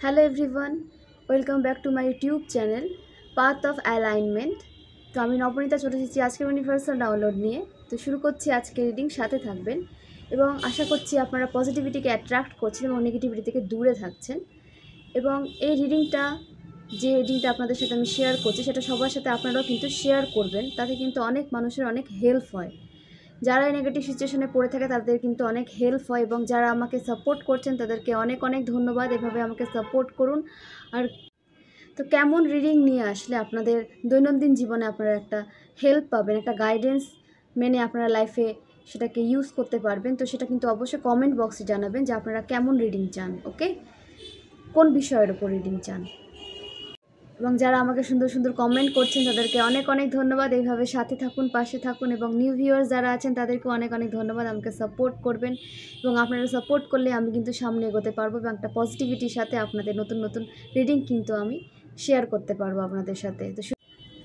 Hello everyone, welcome back to my YouTube channel Path of Alignment। তো আমি নবনীতা চলে এসেছি আজকের ইউনিভার্সাল ডাউনলোড নিয়ে। তো শুরু করছি আজকের রিডিং, সাথে থাকবেন এবং আশা করছি আপনারা পজিটিভিটিকে অ্যাট্রাক্ট করছেন এবং নেগেটিভিটি থেকে দূরে থাকছেন। এবং এই রিডিংটা আপনাদের সাথে আমি শেয়ার করছি সেটা সবার সাথে আপনারাও কিন্তু শেয়ার করবেন, তাতে কিন্তু অনেক মানুষের অনেক হেল্প হয়। যারা নেগেটিভ সিচুয়েশনে পড়ে থাকে তাদের কিন্তু অনেক হেল্প হয় এবং যারা আমাকে সাপোর্ট করছেন তাদেরকে অনেক অনেক ধন্যবাদ। এভাবে আমাকে সাপোর্ট করুন। আর তো কেমন রিডিং নিয়ে আসলে আপনাদের দৈনন্দিন জীবনে আপনারা একটা হেল্প পাবেন, একটা গাইডেন্স মেনে আপনারা লাইফে সেটাকে ইউজ করতে পারবেন, তো সেটা কিন্তু অবশ্যই কমেন্ট বক্সে জানাবেন যে আপনারা কেমন রিডিং চান, ওকে, কোন বিষয়ের ওপর রিডিং চান। এবং যারা আমাকে সুন্দর সুন্দর কমেন্ট করছেন তাদেরকে অনেক অনেক ধন্যবাদ। এইভাবে সাথে থাকুন, পাশে থাকুন এবং নিউ ভিউয়ার্স যারা আছেন তাদেরকে অনেক অনেক ধন্যবাদ। আমাকে সাপোর্ট করবেন এবং আপনারা সাপোর্ট করলে আমি কিন্তু সামনে এগোতে পারবো এবং একটা পজিটিভিটির সাথে আপনাদের নতুন নতুন রিডিং কিন্তু আমি শেয়ার করতে পারবো আপনাদের সাথে। তো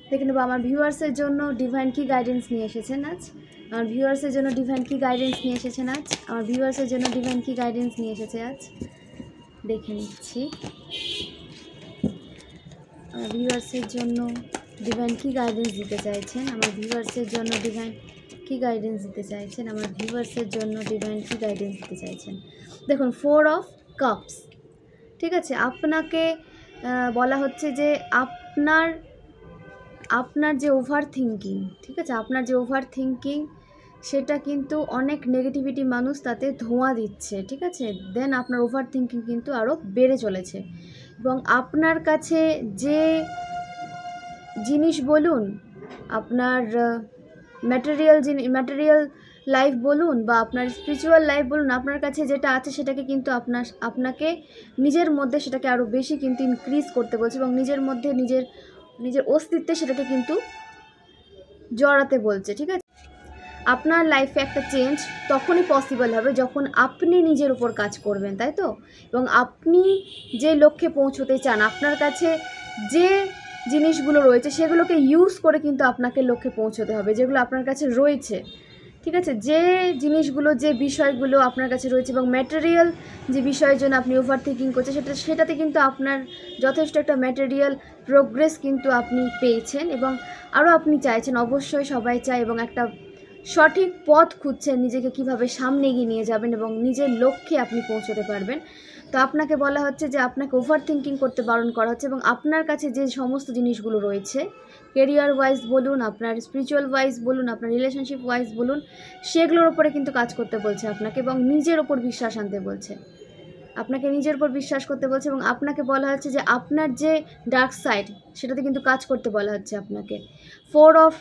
দেখে নেবো আমার ভিউয়ার্সের জন্য ডিভাইন কী গাইডেন্স নিয়ে এসেছেন আজ। আমার ভিউয়ার্সের জন্য ডিভাইন কী গাইডেন্স নিয়ে এসেছেন আজ। আমার ভিউয়ার্সের জন্য ডিভাইন কী গাইডেন্স নিয়ে এসেছে আজ, দেখে নিচ্ছি। আমার ভিউয়ার্সের জন্য ডিভাইন কী গাইডেন্স দিতে চাইছেন, আমার ভিউয়ার্সের জন্য ডিভাইন কী গাইডেন্স দিতে চাইছেন, আমার ভিউয়ার্সের জন্য ডিভাইন কী গাইডেন্স দিতে চাইছেন। দেখুন, 4 অফ কাপস, ঠিক আছে। আপনাকে বলা হচ্ছে যে আপনার যে ওভার থিঙ্কিং, ঠিক আছে, আপনার যে ওভার থিঙ্কিং সেটা কিন্তু অনেক নেগেটিভিটি মানুষ তাতে ধোঁয়া দিচ্ছে, ঠিক আছে। দেন আপনার ওভার থিঙ্কিং কিন্তু আরও বেড়ে চলেছে এবং আপনার কাছে যে জিনিস বলুন, আপনার ম্যাটেরিয়াল লাইফ বলুন বা আপনার স্পিরিচুয়াল লাইফ বলুন, আপনার কাছে যেটা আছে সেটাকে কিন্তু আপনাকে নিজের মধ্যে সেটাকে আরও বেশি কিন্তু ইনক্রিজ করতে বলছে এবং নিজের মধ্যে নিজের অস্তিত্বে সেটাকে কিন্তু জড়াতে বলছে, ঠিক আছে। আপনার লাইফে একটা চেঞ্জ তখনই পসিবল হবে যখন আপনি নিজের উপর কাজ করবেন, তাই তো। এবং আপনি যে লক্ষ্যে পৌঁছতে চান, আপনার কাছে যে জিনিসগুলো রয়েছে সেগুলোকে ইউজ করে কিন্তু আপনাকে লক্ষ্যে পৌঁছতে হবে, যেগুলো আপনার কাছে রয়েছে, ঠিক আছে। যে জিনিসগুলো, যে বিষয়গুলো আপনার কাছে রয়েছে এবং ম্যাটেরিয়াল যে বিষয়ের জন্য আপনি ওভার থিঙ্কিং করছেন সেটাতে কিন্তু আপনার যথেষ্ট একটা ম্যাটেরিয়াল প্রোগ্রেস কিন্তু আপনি পেয়েছেন এবং আরও আপনি চাইছেন, অবশ্যই সবাই চায়, এবং একটা সঠিক পথ খুঁজছেন নিজেকে কিভাবে সামনে এগিয়ে নিয়ে যাবেন এবং নিজের লক্ষ্যে আপনি পৌঁছতে পারবেন। তো আপনাকে বলা হচ্ছে যে আপনাকে ওভার থিঙ্কিং করতে বারণ করা হচ্ছে এবং আপনার কাছে যে সমস্ত জিনিসগুলো রয়েছে, কেরিয়ার ওয়াইজ বলুন, আপনার স্পিরিচুয়াল ওয়াইজ বলুন, আপনার রিলেশনশিপ ওয়াইজ বলুন, সেগুলোর উপরে কিন্তু কাজ করতে বলছে আপনাকে এবং নিজের ওপর বিশ্বাস আনতে বলছে, আপনাকে নিজের উপর বিশ্বাস করতে বলছে এবং আপনাকে বলা হচ্ছে যে আপনার যে ডার্ক সাইড সেটাতে কিন্তু কাজ করতে বলা হচ্ছে আপনাকে। 4 অফ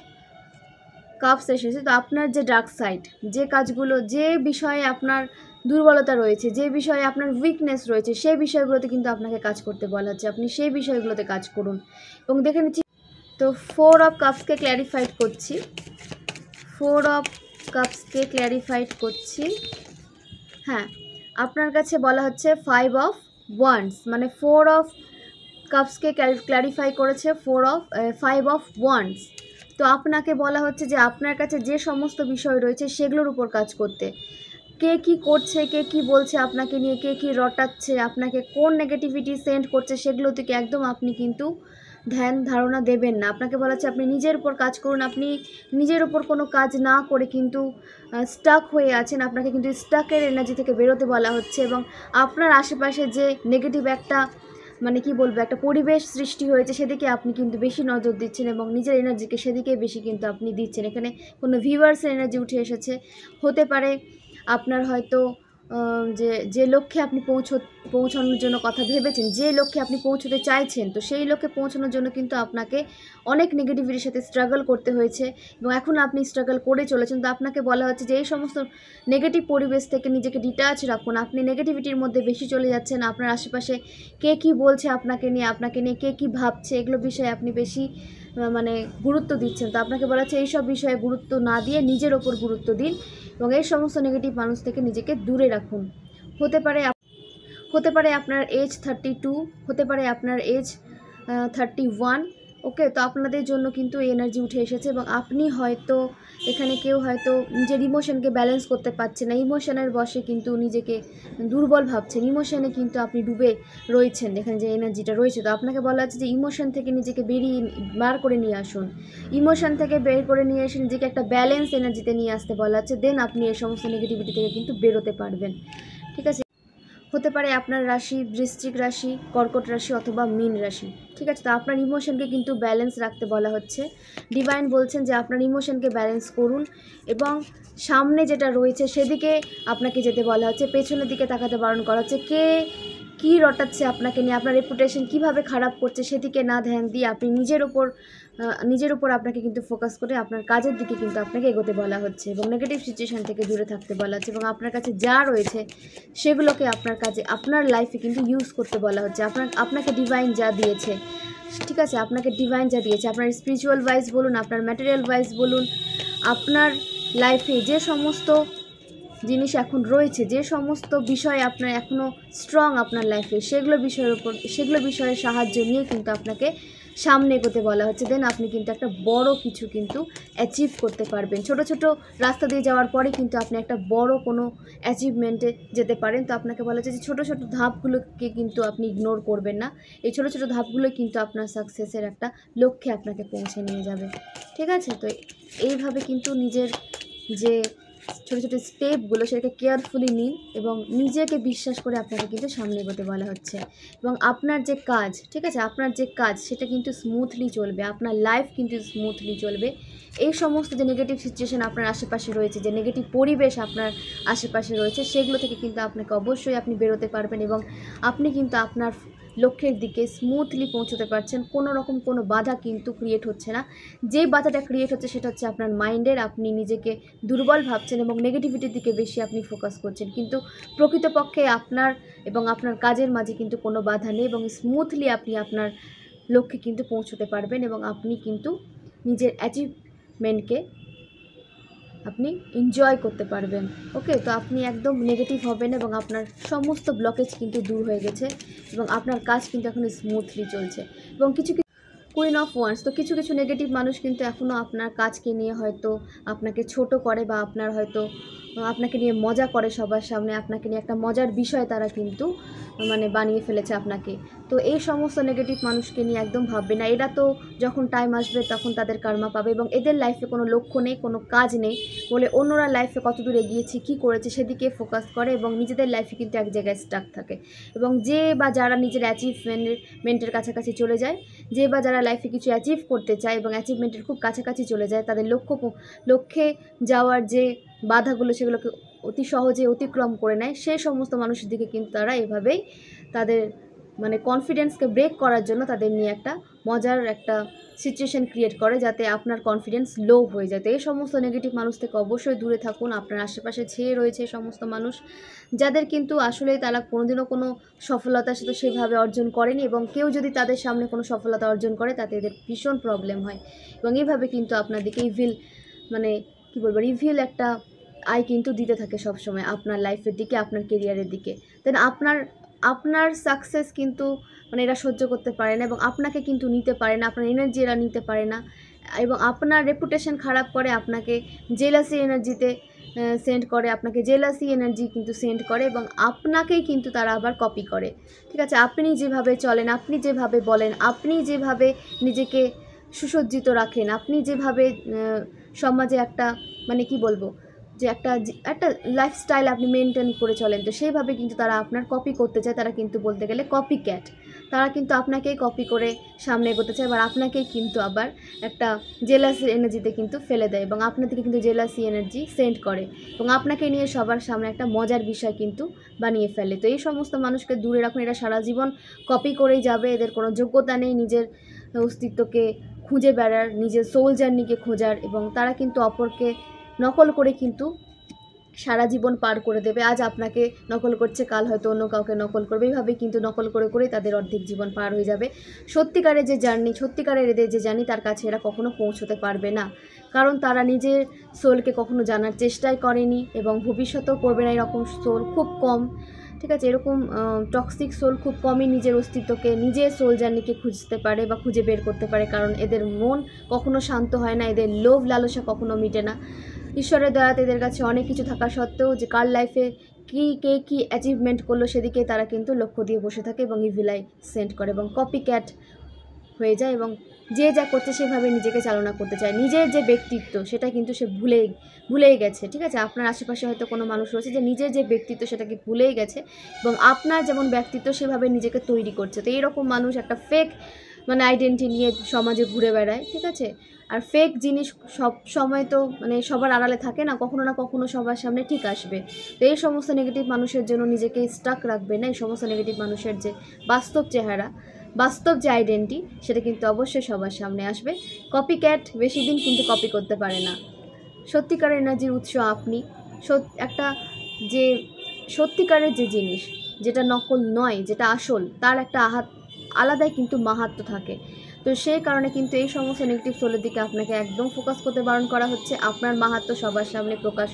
কাপস এসেছে, তো আপনার যে ডার্ক সাইড, যে কাজগুলো, যে বিষয়ে আপনার দুর্বলতা রয়েছে, যে বিষয়ে আপনার উইকনেস রয়েছে, সেই বিষয়গুলোতে কিন্তু আপনাকে কাজ করতে বলা হচ্ছে। আপনি সেই বিষয়গুলোতে কাজ করুন এবং দেখে নিচ্ছি। তো 4 অফ কাপসকে ক্ল্যারিফাইড করছি, 4 অফ কাপসকে ক্ল্যারিফাইড করছি। হ্যাঁ, আপনার কাছে বলা হচ্ছে 5 অফ ওয়ান্ডস, মানে 4 অফ কাপসকে ক্ল্যারিফাই করেছে 5 অফ ওয়ান্ডস। তো আপনাকে বলা হচ্ছে যে আপনার কাছে যে সমস্ত বিষয় রয়েছে সেগুলোর উপর কাজ করতে। কে কি করছে, কে কি বলছে আপনাকে নিয়ে, কে কি রটাচ্ছে, আপনাকে কোন নেগেটিভিটি সেন্ড করছে, সেগুলো থেকে একদম আপনি কিন্তু ধ্যান ধারণা দেবেন না। আপনাকে বলা হচ্ছে আপনি নিজের উপর কাজ করুন। আপনি নিজের উপর কোনো কাজ না করে কিন্তু স্টাক হয়ে আছেন, আপনাকে কিন্তু স্টাকের এনার্জি থেকে বেরোতে বলা হচ্ছে এবং আপনার আশেপাশে যে নেগেটিভ একটা, মানে কি বলবো, একটা পরিবেশ সৃষ্টি হয়েছে সেদিকে আপনি কিন্তু বেশি নজর দিচ্ছেন এবং নিজের এনার্জিকে সেদিকে বেশি কিন্তু আপনি দিচ্ছেন। এখানে কোনো ভিউয়ার্সের এনার্জি উঠে এসেছে, হতে পারে আপনার হয়তো যে লক্ষ্যে আপনি পৌঁছানোর জন্য কথা ভেবেছেন, যে লক্ষ্যে আপনি পৌঁছতে চাইছেন, তো সেই লক্ষ্যে পৌঁছানোর জন্য কিন্তু আপনাকে অনেক নেগেটিভিটির সাথে স্ট্রাগল করতে হয়েছে এবং এখন আপনি স্ট্রাগল করে চলেছেন। তো আপনাকে বলা হচ্ছে যে এই সমস্ত নেগেটিভ পরিবেশ থেকে নিজেকে ডিটাচ রাখুন। আপনি নেগেটিভিটির মধ্যে বেশি চলে যাচ্ছেন। আপনার আশেপাশে কে কী বলছে আপনাকে নিয়ে কে কী ভাবছে, এগুলো বিষয়ে আপনি বেশি মানে গুরুত্ব দিচ্ছেন। তো আপনাকে বলা হচ্ছে এইসব বিষয়ে গুরুত্ব না দিয়ে নিজের ওপর গুরুত্ব দিন এবং এই সমস্ত নেগেটিভ মানুষ থেকে নিজেকে দূরে রাখুন। হতে পারে আপনার এজ 32, হতে পারে আপনার এজ 31, ওকে, তো আপনাদের জন্য কিন্তু এনার্জি উঠে এসেছে এবং আপনি হয়তো এখানে কেউ হয়তো নিজের ইমোশনকে ব্যালেন্স করতে পারছে না, ইমোশনের বশে কিন্তু নিজেকে দুর্বল ভাবছেন, ইমোশনে কিন্তু আপনি ডুবে রয়েছেন, এখানে যে এনার্জিটা রয়েছে। তো আপনাকে বলা হচ্ছে যে ইমোশন থেকে নিজেকে বার করে নিয়ে আসুন, ইমোশন থেকে বের করে নিয়ে এসে নিজেকে একটা ব্যালেন্স এনার্জিতে নিয়ে আসতে বলা হচ্ছে, দেন আপনি এই সমস্ত নেগেটিভিটি থেকে কিন্তু বেরোতে পারবেন। ঠিক আছে, হতে পারে আপনার রাশি বৃশ্চিক রাশি, কর্কট রাশি অথবা মীন রাশি। ঠিক আছে, তো আপনার ইমোশনকে কিন্তু ব্যালেন্স রাখতে বলা হচ্ছে। ডিভাইন বলছেন যে আপনার ইমোশনকে ব্যালেন্স করুন এবং সামনে যেটা রয়েছে সেদিকে আপনাকে যেতে বলা হচ্ছে, পেছনের দিকে তাকাতে বারণ করা হচ্ছে। কে কী রটাচ্ছে আপনাকে নিয়ে, আপনার রেপুটেশন কীভাবে খারাপ করছে সেদিকে না ধ্যান দিয়ে আপনি নিজের উপর আপনাকে কিন্তু ফোকাস করে আপনার কাজের দিকে কিন্তু আপনাকে এগোতে বলা হচ্ছে এবং নেগেটিভ সিচুয়েশান থেকে দূরে থাকতে বলা হচ্ছে এবং আপনার কাছে যা রয়েছে সেগুলোকে আপনার কাজে আপনার লাইফে কিন্তু ইউজ করতে বলা হচ্ছে। আপনাকে ডিভাইন যা দিয়েছে, ঠিক আছে, আপনাকে ডিভাইন যা দিয়েছে, আপনার স্পিরিচুয়াল ওয়াইজ বলুন, আপনার ম্যাটেরিয়াল ওয়াইজ বলুন, আপনার লাইফে যে সমস্ত জিনিস এখন রয়েছে, যে সমস্ত বিষয় আপনার এখনও স্ট্রং আপনার লাইফে, সেগুলো বিষয়ের সাহায্য নিয়ে কিন্তু আপনাকে সামনে এগোতে বলা হচ্ছে। দেন আপনি কিন্তু একটা বড় কিছু কিন্তু অ্যাচিভ করতে পারবেন। ছোট ছোট রাস্তা দিয়ে যাওয়ার পরে কিন্তু আপনি একটা বড় কোনো অ্যাচিভমেন্টে যেতে পারেন। তো আপনাকে বলা হচ্ছে যে ছোটো ছোটো ধাপগুলোকে কিন্তু আপনি ইগনোর করবেন না, এই ছোটো ছোটো ধাপগুলোই কিন্তু আপনার সাকসেসের একটা লক্ষ্যে আপনাকে পৌঁছে নিয়ে যাবে। ঠিক আছে, তো এইভাবে কিন্তু নিজের যে ছোটো ছোটো স্টেপগুলো সেটাকে কেয়ারফুলি নিন এবং নিজেকে বিশ্বাস করে আপনাকে কিন্তু সামনে এগোতে বলা হচ্ছে এবং আপনার যে কাজ, ঠিক আছে, আপনার যে কাজ সেটা কিন্তু স্মুথলি চলবে, আপনার লাইফ কিন্তু স্মুথলি চলবে। এই সমস্ত যে নেগেটিভ সিচুয়েশান আপনার আশেপাশে রয়েছে, যে নেগেটিভ পরিবেশ আপনার আশেপাশে রয়েছে, সেগুলো থেকে কিন্তু আপনাকে অবশ্যই আপনি বেরোতে পারবেন এবং আপনি কিন্তু আপনার লক্ষ্যের দিকে স্মুথলি পৌঁছতে পারছেন। কোনো রকম কোনো বাধা কিন্তু ক্রিয়েট হচ্ছে না। যে বাধাটা ক্রিয়েট হচ্ছে সেটা হচ্ছে আপনার মাইন্ডের, আপনি নিজেকে দুর্বল ভাবছেন এবং নেগেটিভিটির দিকে বেশি আপনি ফোকাস করছেন, কিন্তু প্রকৃতপক্ষে আপনার এবং আপনার কাজের মাঝে কিন্তু কোনো বাধা নেই এবং স্মুথলি আপনি আপনার লক্ষ্যে কিন্তু পৌঁছতে পারবেন এবং আপনি কিন্তু নিজের অ্যাচিভমেন্টকে আপনি এনজয় করতে পারবেন। ওকে, তো আপনি একদম নেগেটিভ হবেন এবং আপনার সমস্ত ব্লকেজ কিন্তু দূর হয়ে গেছে এবং আপনার কাজ কিন্তু এখন স্মুথলি চলছে এবং কিছু কুইন অফ ওয়ান্স, তো কিছু কিছু নেগেটিভ মানুষ কিন্তু এখনও আপনার কাজকে নিয়ে হয়তো আপনাকে ছোট করে বা আপনাকে নিয়ে মজা করে সবার সামনে, আপনাকে নিয়ে একটা মজার বিষয় তারা কিন্তু বানিয়ে ফেলেছে আপনাকে। তো এই সমস্ত নেগেটিভ মানুষকে নিয়ে একদম ভাববে না, এরা তো যখন টাইম আসবে তখন তাদের কার্মা পাবে এবং এদের লাইফে কোনো লক্ষ্য নেই, কোনো কাজ নেই বলে অন্যরা লাইফে কত দূর এগিয়েছে, কী করেছে সেদিকে ফোকাস করে এবং নিজেদের লাইফে কিন্তু এক জায়গায় স্টাক থাকে এবং যে বা যারা নিজের অ্যাচিভমেন্টের কাছাকাছি চলে যায়, যে বা যারা লাইফে কিছু অ্যাচিভ করতে চায় এবং অ্যাচিভমেন্টের খুব কাছাকাছি চলে যায়, তাদের লক্ষ্যে যাওয়ার যে বাধাগুলো সেগুলোকে অতি সহজে অতিক্রম করে নেয়, সেই সমস্ত মানুষের দিকে কিন্তু তারা এভাবেই তাদের কনফিডেন্সকে ব্রেক করার জন্য তাদের নিয়ে একটা মজার একটা সিচুয়েশান ক্রিয়েট করে যাতে আপনার কনফিডেন্স লো হয়ে যায়। তো এই সমস্ত নেগেটিভ মানুষ থেকে অবশ্যই দূরে থাকুন। আপনার আশেপাশে ছেয়ে রয়েছে এই সমস্ত মানুষ যাদের কিন্তু আসলে তারা কোনোদিনও কোনো সফলতা সেটা সেভাবে অর্জন করেনি এবং কেউ যদি তাদের সামনে কোনো সফলতা অর্জন করে তাতে এদের ভীষণ প্রবলেম হয় এবং এইভাবে কিন্তু আপনাদেরকে রিভিল একটা আই কিন্তু দিতে থাকে সবসময় আপনার লাইফের দিকে, আপনার কেরিয়ারের দিকে। দেন আপনার সাকসেস কিন্তু এরা সহ্য করতে পারে না এবং আপনাকে কিন্তু নিতে পারে না, আপনার এনার্জি এরা নিতে পারে না এবং আপনার রেপুটেশন খারাপ করে, আপনাকে জেলাসি এনার্জিতে সেন্ড করে, আপনাকে জেলাসি এনার্জি কিন্তু সেন্ড করে এবং আপনাকেই কিন্তু তারা আবার কপি করে। ঠিক আছে, আপনি যেভাবে চলেন, আপনি যেভাবে বলেন, আপনি যেভাবে নিজেকে সুসজ্জিত রাখেন, আপনি যেভাবে সমাজে একটা যে একটা লাইফস্টাইল আপনি মেনটেন করে চলেন, তো সেইভাবে কিন্তু তারা আপনার কপি করতে চায়, তারা কিন্তু বলতে গেলে কপি ক্যাট, তারা কিন্তু আপনাকেই কপি করে সামনে এগোতে চায়, এবার আপনাকেই কিন্তু আবার একটা জেলাসি এনার্জিতে কিন্তু ফেলে দেয় এবং আপনার থেকে কিন্তু জেলাসি এনার্জি সেন্ড করে এবং আপনাকে নিয়ে সবার সামনে একটা মজার বিষয় কিন্তু বানিয়ে ফেলে। তো এই সমস্ত মানুষকে দূরে রাখুন, এরা সারা জীবন কপি করেই যাবে, এদের কোনো যোগ্যতা নেই নিজের অস্তিত্বকে খুঁজে বেড়ার, নিজের সোল জার্নিকে খোঁজার এবং তারা কিন্তু অপরকে নকল করে কিন্তু সারা জীবন পার করে দেবে। আজ আপনাকে নকল করছে, কাল হয়তো অন্য কাউকে নকল করবে, এইভাবে কিন্তু নকল করে করে তাদের অর্ধেক জীবন পার হয়ে যাবে। সত্যিকারের এদের যে জার্নি তার কাছে এরা কখনো পৌঁছতে পারবে না, কারণ তারা নিজের সোলকে কখনো জানার চেষ্টাই করেনি এবং ভবিষ্যতেও করবে না। এরকম সোল খুব কম ঠিক আছে। এরকম টক্সিক সোল খুব কমই নিজের অস্তিত্বকে, নিজের সোল জার্নিকে খুঁজতে পারে বা খুঁজে বের করতে পারে, কারণ এদের মন কখনো শান্ত হয় না, এদের লোভ লালসা কখনো মিটে না। ঈশ্বরের দয়াতে এদের কাছে অনেক কিছু থাকা সত্ত্বেও যে কার লাইফে কে কী অ্যাচিভমেন্ট করলো সেদিকে তারা কিন্তু লক্ষ্য দিয়ে বসে থাকে এবং ইভিলাই সেন্ড করে এবং কপি ক্যাট হয়ে যায় এবং যে যা করছে সেভাবে নিজেকে চালনা করতে চায়। নিজের যে ব্যক্তিত্ব সেটা কিন্তু সে ভুলেই গেছে। ঠিক আছে, আপনার আশেপাশে হয়তো কোনো মানুষ রয়েছে যে নিজের যে ব্যক্তিত্ব সেটাকে ভুলেই গেছে এবং আপনার যেমন ব্যক্তিত্ব সেভাবে নিজেকে তৈরি করছে। তো এইরকম মানুষ একটা ফেক আইডেন্টিটি নিয়ে সমাজে ঘুরে বেড়ায়। ঠিক আছে, আর ফেক জিনিস সব সময় তো সবার আড়ালে থাকে না, কখনো না কখনো সবার সামনে ঠিক আসবে। তো এই সমস্ত নেগেটিভ মানুষের জন্য নিজেকে স্টাক রাখবে না। এই সমস্ত নেগেটিভ মানুষের যে বাস্তব চেহারা, বাস্তব যে আইডেন্টিটি সেটা কিন্তু অবশ্যই সবার সামনে আসবে। কপি ক্যাট বেশি দিন কিন্তু কপি করতে পারে না। সত্যিকারের এনার্জির উৎস আপনি। একটা যে সত্যিকারের যে জিনিস, যেটা নকল নয়, যেটা আসল, তার একটা আলাদাই কিন্তু মাহাত্ম্য থাকে। তো সেই কারণে কিন্তু এই সমস্ত নেগেটিভ সোলের দিকে আপনাকে একদম ফোকাস করতে বারণ করা হচ্ছে। আপনার মাহাত্ম্য সবার সামনে প্রকাশ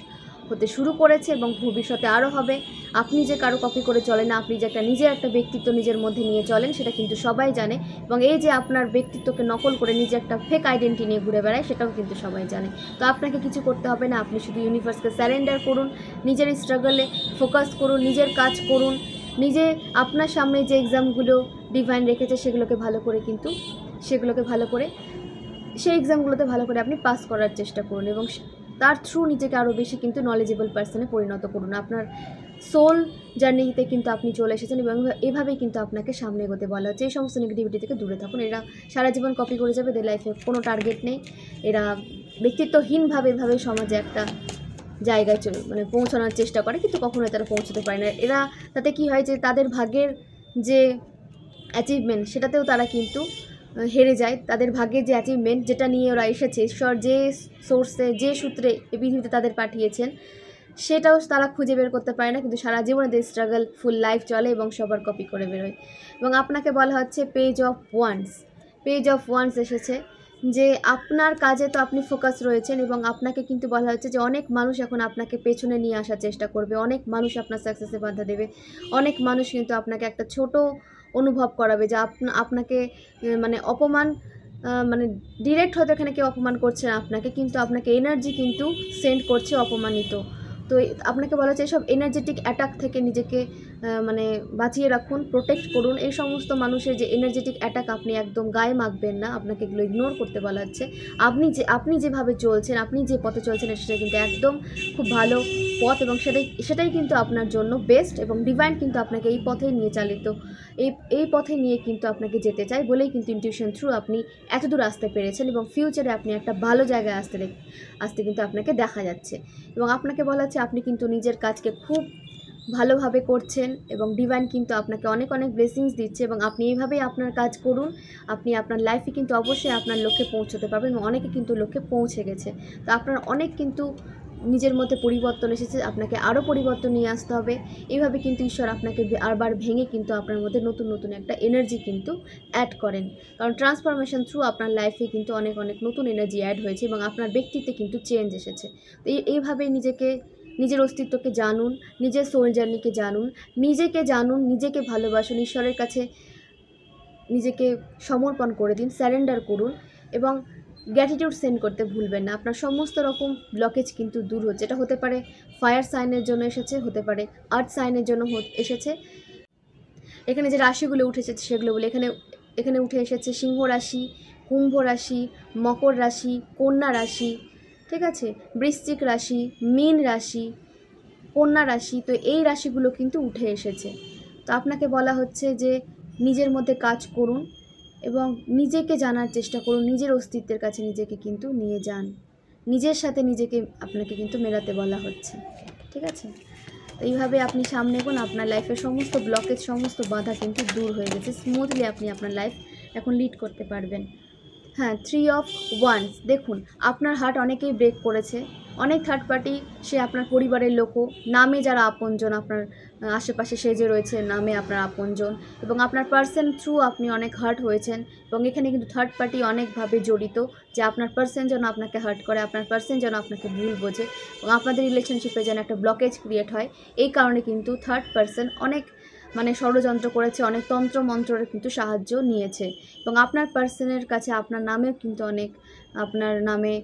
হতে শুরু করেছে এবং ভবিষ্যতে আরও হবে। আপনি যে কারো কপি করে চলেন না, আপনি যে নিজের একটা ব্যক্তিত্ব নিজের মধ্যে নিয়ে চলেন সেটা কিন্তু সবাই জানে এবং এই যে আপনার ব্যক্তিত্বকে নকল করে নিজে একটা ফেক আইডেন্টিটি নিয়ে ঘুরে বেড়ায় সেটাও কিন্তু সবাই জানে। তো আপনাকে কিছু করতে হবে না, আপনি শুধু ইউনিভার্সকে স্যারেন্ডার করুন, নিজের স্ট্রাগলে ফোকাস করুন, নিজের কাজ করুন, নিজে আপনার সামনে যে এক্সামগুলো ডিভাইন রেখেছে সেগুলোকে ভালো করে সেই এক্সামগুলোতে ভালো করে আপনি পাস করার চেষ্টা করুন এবং তার থ্রু নিজেকে আরও বেশি কিন্তু নলেজেবল পার্সনে পরিণত করুন। আপনার সোল জার্নিতে কিন্তু আপনি চলে এসেছেন এবং এভাবেই কিন্তু আপনাকে সামনে এগোতে বলা হচ্ছে। এই সমস্ত নেগেটিভিটি থেকে দূরে থাকুন। এরা সারা জীবন কপি করে যাবে, এদের লাইফে কোনো টার্গেট নেই। এরা ব্যক্তিত্বহীনভাবে এভাবে সমাজে একটা জায়গায় পৌঁছানোর চেষ্টা করে, কিন্তু কখনোই তারা পৌঁছতে পারে না। এরা তাতে কি হয় যে তাদের ভাগ্যের যে অ্যাচিভমেন্ট সেটাতেও তারা কিন্তু হেরে যায়। তাদের ভাগ্যের যে অ্যাচিভমেন্ট যেটা নিয়ে ওরা এসেছে, ঈশ্বর যে সোর্সে যে সূত্রে এই পৃথিবীতে তাদের পাঠিয়েছেন সেটাও তারা খুঁজে বের করতে পারে না, কিন্তু সারা জীবনে তাদের স্ট্রাগল ফুল লাইফ চলে এবং সবার কপি করে বেরোয়। এবং আপনাকে বলা হচ্ছে পেজ অফ ওয়ান্স এসেছে যে আপনার কাজে তো আপনি ফোকাস রয়েছেন এবং আপনাকে কিন্তু বলা হচ্ছে যে অনেক মানুষ এখন আপনাকে পেছনে নিয়ে আসার চেষ্টা করবে, অনেক মানুষ আপনার সাকসেসে বাধা দেবে, অনেক মানুষ কিন্তু আপনাকে একটা ছোট অনুভব করাবে যে আপনাকে অপমান ডিরেক্ট হয়তো এখানে কেউ অপমান করছে না আপনাকে, কিন্তু আপনাকে এনার্জি কিন্তু সেন্ড করছে অপমানিত। তো আপনাকে বলা হচ্ছে এসব এনার্জেটিক অ্যাটাক থেকে নিজেকে বাঁচিয়ে রাখুন, প্রোটেক্ট করুন। এই সমস্ত মানুষের যে এনার্জেটিক অ্যাটাক আপনি একদম গায়ে মাখবেন না, আপনাকে এগুলো ইগনোর করতে বলা হচ্ছে। আপনি যেভাবে চলছেন, আপনি যে পথে চলছেন সেটা কিন্তু একদম খুব ভালো পথ এবং সেটাই কিন্তু আপনার জন্য বেস্ট এবং ডিভাইন কিন্তু আপনাকে এই পথেই নিয়ে এই পথে নিয়ে কিন্তু আপনাকে যেতে চাই বলেই কিন্তু ইনটিউশন থ্রু আপনি এতদূর আসতে পেরেছেন এবং ফিউচারে আপনি একটা ভালো জায়গায় আসতে কিন্তু আপনাকে দেখা যাচ্ছে। এবং আপনাকে বলা হচ্ছে আপনি কিন্তু নিজের কাজকে খুব ভালোভাবে করছেন এবং ডিভাইন কিন্তু আপনাকে অনেক অনেক ব্লেসিংস দিচ্ছে এবং আপনি এইভাবেই আপনার কাজ করুন। আপনি আপনার লাইফে কিন্তু অবশ্যই আপনার লক্ষ্যে পৌঁছতে পারবেন এবং অনেকে কিন্তু লক্ষ্যে পৌঁছে গেছে। তো আপনার অনেক কিন্তু নিজের মধ্যে পরিবর্তন এসেছে, আপনাকে আরও পরিবর্তন নিয়ে আসতে হবে। এইভাবে কিন্তু ঈশ্বর আপনাকে আরবার ভেঙে কিন্তু আপনার মধ্যে নতুন নতুন একটা এনার্জি কিন্তু অ্যাড করেন, কারণ ট্রান্সফরমেশন থ্রু আপনার লাইফে কিন্তু অনেক অনেক নতুন এনার্জি অ্যাড হয়েছে এবং আপনার ব্যক্তিত্বে কিন্তু চেঞ্জ এসেছে। তো এইভাবেই নিজের অস্তিত্বকে জানুন, নিজের সোল জার্নিকে জানুন, নিজেকে ভালোবাসুন, ঈশ্বরের কাছে নিজেকে সমর্পণ করে দিন, স্যারেন্ডার করুন এবং গ্র্যাটিটিউড সেন্ড করতে ভুলবেন না। আপনার সমস্ত রকম ব্লকেজ কিন্তু দূর হচ্ছে। এটা হতে পারে ফায়ার সাইনের জন্য এসেছে, হতে পারে আর্থ সাইনের জন্য এসেছে। এখানে যে রাশিগুলো উঠেছে সেগুলো বলে এখানে উঠে এসেছে সিংহ রাশি, কুম্ভ রাশি, মকর রাশি, কন্যা রাশি, ঠিক আছে, বৃশ্চিক রাশি, মীন রাশি, কন্যা রাশি। তো এই রাশিগুলো কিন্তু উঠে এসেছে। তো আপনাকে বলা হচ্ছে যে নিজের মধ্যে কাজ করুন এবং নিজেকে জানার চেষ্টা করুন, নিজের অস্তিত্বের কাছে নিজেকে কিন্তু নিয়ে যান, নিজের সাথে আপনাকে কিন্তু মেলাতে বলা হচ্ছে। ঠিক আছে, এইভাবে আপনি সামনে এগোন, আপনার লাইফের সমস্ত ব্লকেজ, সমস্ত বাধা কিন্তু দূর হয়ে গেছে। স্মুথলি আপনি আপনার লাইফ এখন লিড করতে পারবেন। হ্যাঁ, 3 অফ ওয়ান্স। দেখুন আপনার হার্ট অনেকেই ব্রেক করেছে, অনেক থার্ড পার্টি, সে আপনার পরিবারের লোকও, নামে যারা আপনজন আপনার আশেপাশে সে যে রয়েছে নামে আপনার আপনজন, এবং আপনার পার্সন থ্রু আপনি অনেক হার্ট হয়েছেন। এবং এখানে কিন্তু থার্ড পার্টি অনেকভাবে জড়িত, যে আপনার পার্সন যেন আপনাকে হার্ট করে, আপনার পার্সন যেন আপনাকে ভুল বোঝে এবং আপনাদের রিলেশনশিপে যেন একটা ব্লকেজ ক্রিয়েট হয়। এই কারণে কিন্তু থার্ড পার্সন অনেক ষড়যন্ত্র করেছে, অনেক তন্ত্র মন্ত্রের কিন্তু সাহায্য নিয়েছে। এবং আপনার পার্সনের কাছে আপনার নামেও কিন্তু অনেক, আপনার নামে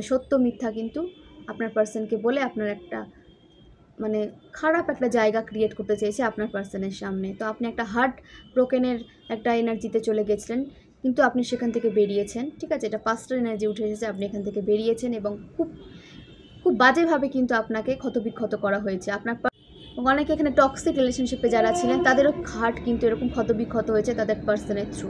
সত্য মিথ্যা কিন্তু আপনার পার্সনকে বলে আপনার একটা খারাপ একটা জায়গা ক্রিয়েট করতে চেয়েছে আপনার পার্সনের সামনে। তো আপনি একটা হার্ট ব্রোকেনের একটা এনার্জিতে চলে গেছিলেন, কিন্তু আপনি সেখান থেকে বেরিয়েছেন। ঠিক আছে, এটা পাস্টার এনার্জি উঠে এসেছে, আপনি এখান থেকে বেরিয়েছেন এবং খুব খুব বাজেভাবে কিন্তু আপনাকে ক্ষতবিক্ষত করা হয়েছে। আপনার এবং অনেকে এখানে টক্সিক রিলেশনশিপে যারা ছিলেন তাদেরও হার্ট কিন্তু এরকম ক্ষতবিক্ষত হয়েছে তাদের পার্সনের থ্রু।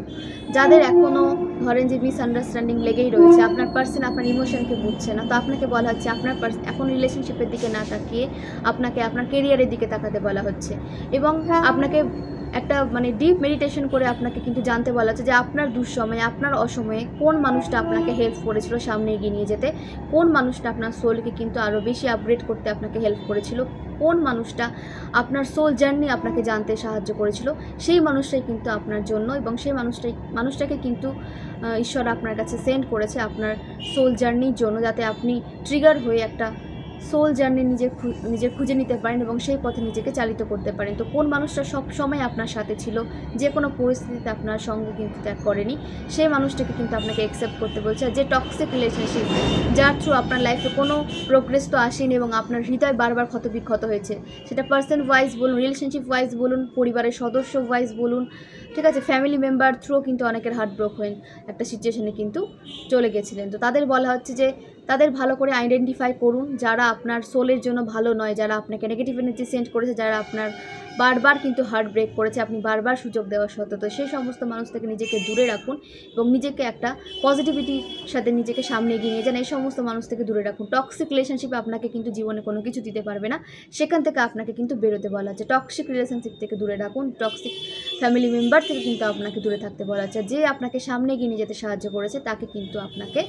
যাদের এখনও ধরেন যে মিসআন্ডারস্ট্যান্ডিং লেগেই রয়েছে, আপনার পার্সন আপনার ইমোশনকে বুঝছে না, তো আপনাকে বলা হচ্ছে আপনার পার্সন এখন রিলেশনশিপের দিকে না তাকিয়ে আপনাকে আপনার কেরিয়ারের দিকে তাকাতে বলা হচ্ছে। এবং আপনাকে একটা ডিপ মেডিটেশন করে আপনাকে কিন্তু জানতে বলা হচ্ছে যে আপনার দুঃসময়ে, আপনার অসময়ে কোন মানুষটা আপনাকে হেল্প করেছিল সামনে এগিয়ে নিয়ে যেতে, কোন মানুষটা আপনার সোলকে কিন্তু আরও বেশি আপগ্রেড করতে আপনাকে হেল্প করেছিল, কোন মানুষটা আপনার সোল জার্নি আপনাকে জানতে সাহায্য করেছিল, সেই মানুষটাই কিন্তু আপনার জন্য, এবং সেই মানুষটাকে কিন্তু ঈশ্বর আপনার কাছে সেন্ড করেছে আপনার সোল জার্নির জন্য, যাতে আপনি ট্রিগার হয়ে একটা সোল জার্নি নিজে খুঁজে নিতে পারেন এবং সেই পথে নিজেকে চালিত করতে পারেন। তো কোন মানুষটা সব সময় আপনার সাথে ছিল, যে কোনো পরিস্থিতিতে আপনার সঙ্গে কিন্তু ত্যাগ করেনি, সেই মানুষটাকে কিন্তু আপনাকে অ্যাকসেপ্ট করতে বলছে। যে টক্সিক রিলেশনশিপ যার থ্রু আপনার লাইফে কোনো প্রোগ্রেস তো আসেনি এবং আপনার হৃদয় বারবার ক্ষতবিক্ষত হয়েছে, সেটা পার্সন ওয়াইজ বলুন, রিলেশনশিপ ওয়াইজ বলুন, পরিবারের সদস্য ওয়াইজ বলুন, ঠিক আছে, ফ্যামিলি মেম্বার থ্রু কিন্তু অনেকের হার্ট ব্রোক হয়ে একটা সিচুয়েশনে কিন্তু চলে গেছিলেন। তো তাদের বলা হচ্ছে যে তাদের ভালো করে আইডেন্টিফাই করুন, যারা আপনার সোলের জন্য ভালো নয়, যারা আপনাকে নেগেটিভ এনার্জি সেন্ড করেছে, যারা আপনার বারবার কিন্তু হার্ট ব্রেক করেছে আপনি বারবার সুযোগ দেওয়া সত্ত্বেও। তো সেই সমস্ত মানুষ থেকে নিজেকে দূরে রাখুন এবং নিজেকে একটা পজিটিভিটির সাথে নিজেকে সামনে এগিয়ে নিয়ে যান। এই সমস্ত মানুষ থেকে দূরে রাখুন। টক্সিক রিলেশনশিপে আপনাকে কিন্তু জীবনে কোনো কিছু দিতে পারবে না, সেখান থেকে আপনাকে কিন্তু বেরোতে বলা হচ্ছে। টক্সিক রিলেশনশিপ থেকে দূরে রাখুন, টক্সিক ফ্যামিলি মেম্বার থেকে কিন্তু আপনাকে দূরে থাকতে বলা হচ্ছে। যে আপনাকে সামনে এগিয়ে নিয়ে যেতে সাহায্য করেছে তাকে কিন্তু আপনাকে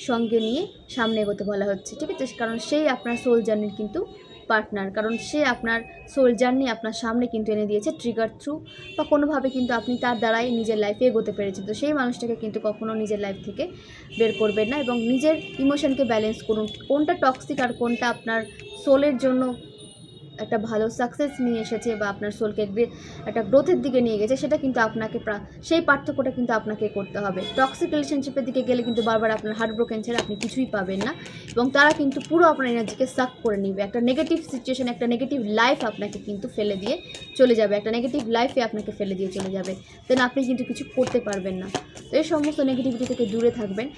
সঙ্গে নিয়ে সামনে এগোতে বলা হচ্ছে। ঠিক আছে, কারণ সেই আপনার সোল জার্নির কিন্তু পার্টনার, কারণ সে আপনার সোল জার্নি আপনার সামনে কিন্তু এনে দিয়েছে ট্রিগার থ্রু, বা কোনোভাবে কিন্তু আপনি তার দ্বারাই নিজের লাইফে এগোতে পেরেছেন। তো সেই মানুষটাকে কিন্তু কখনো নিজের লাইফ থেকে বের করবেন না এবং নিজের ইমোশনকে ব্যালেন্স করুন, কোনটা টক্সিক আর কোনটা আপনার সোলের জন্য একটা ভালো সাকসেস নিয়ে এসেছে বা আপনার সোলকে একটা গ্রোথের দিকে নিয়ে গেছে, সেটা কিন্তু আপনাকে সেই পার্থক্যটা কিন্তু আপনাকে করতে হবে। টক্সিক রিলেশনশিপের দিকে গেলে কিন্তু বারবার আপনার হার্ট ব্রোকেন ছেড়ে আপনি কিছুই পাবেন না এবং তারা কিন্তু পুরো আপনার এনার্জিকে সাক করে নিবে। একটা নেগেটিভ সিচুয়েশন, একটা নেগেটিভ লাইফ আপনাকে কিন্তু ফেলে দিয়ে চলে যাবে, একটা নেগেটিভ লাইফে আপনাকে ফেলে দিয়ে চলে যাবে, দেন আপনি কিন্তু কিছু করতে পারবেন না। তো এই সমস্ত নেগেটিভিটি থেকে দূরে থাকবেন।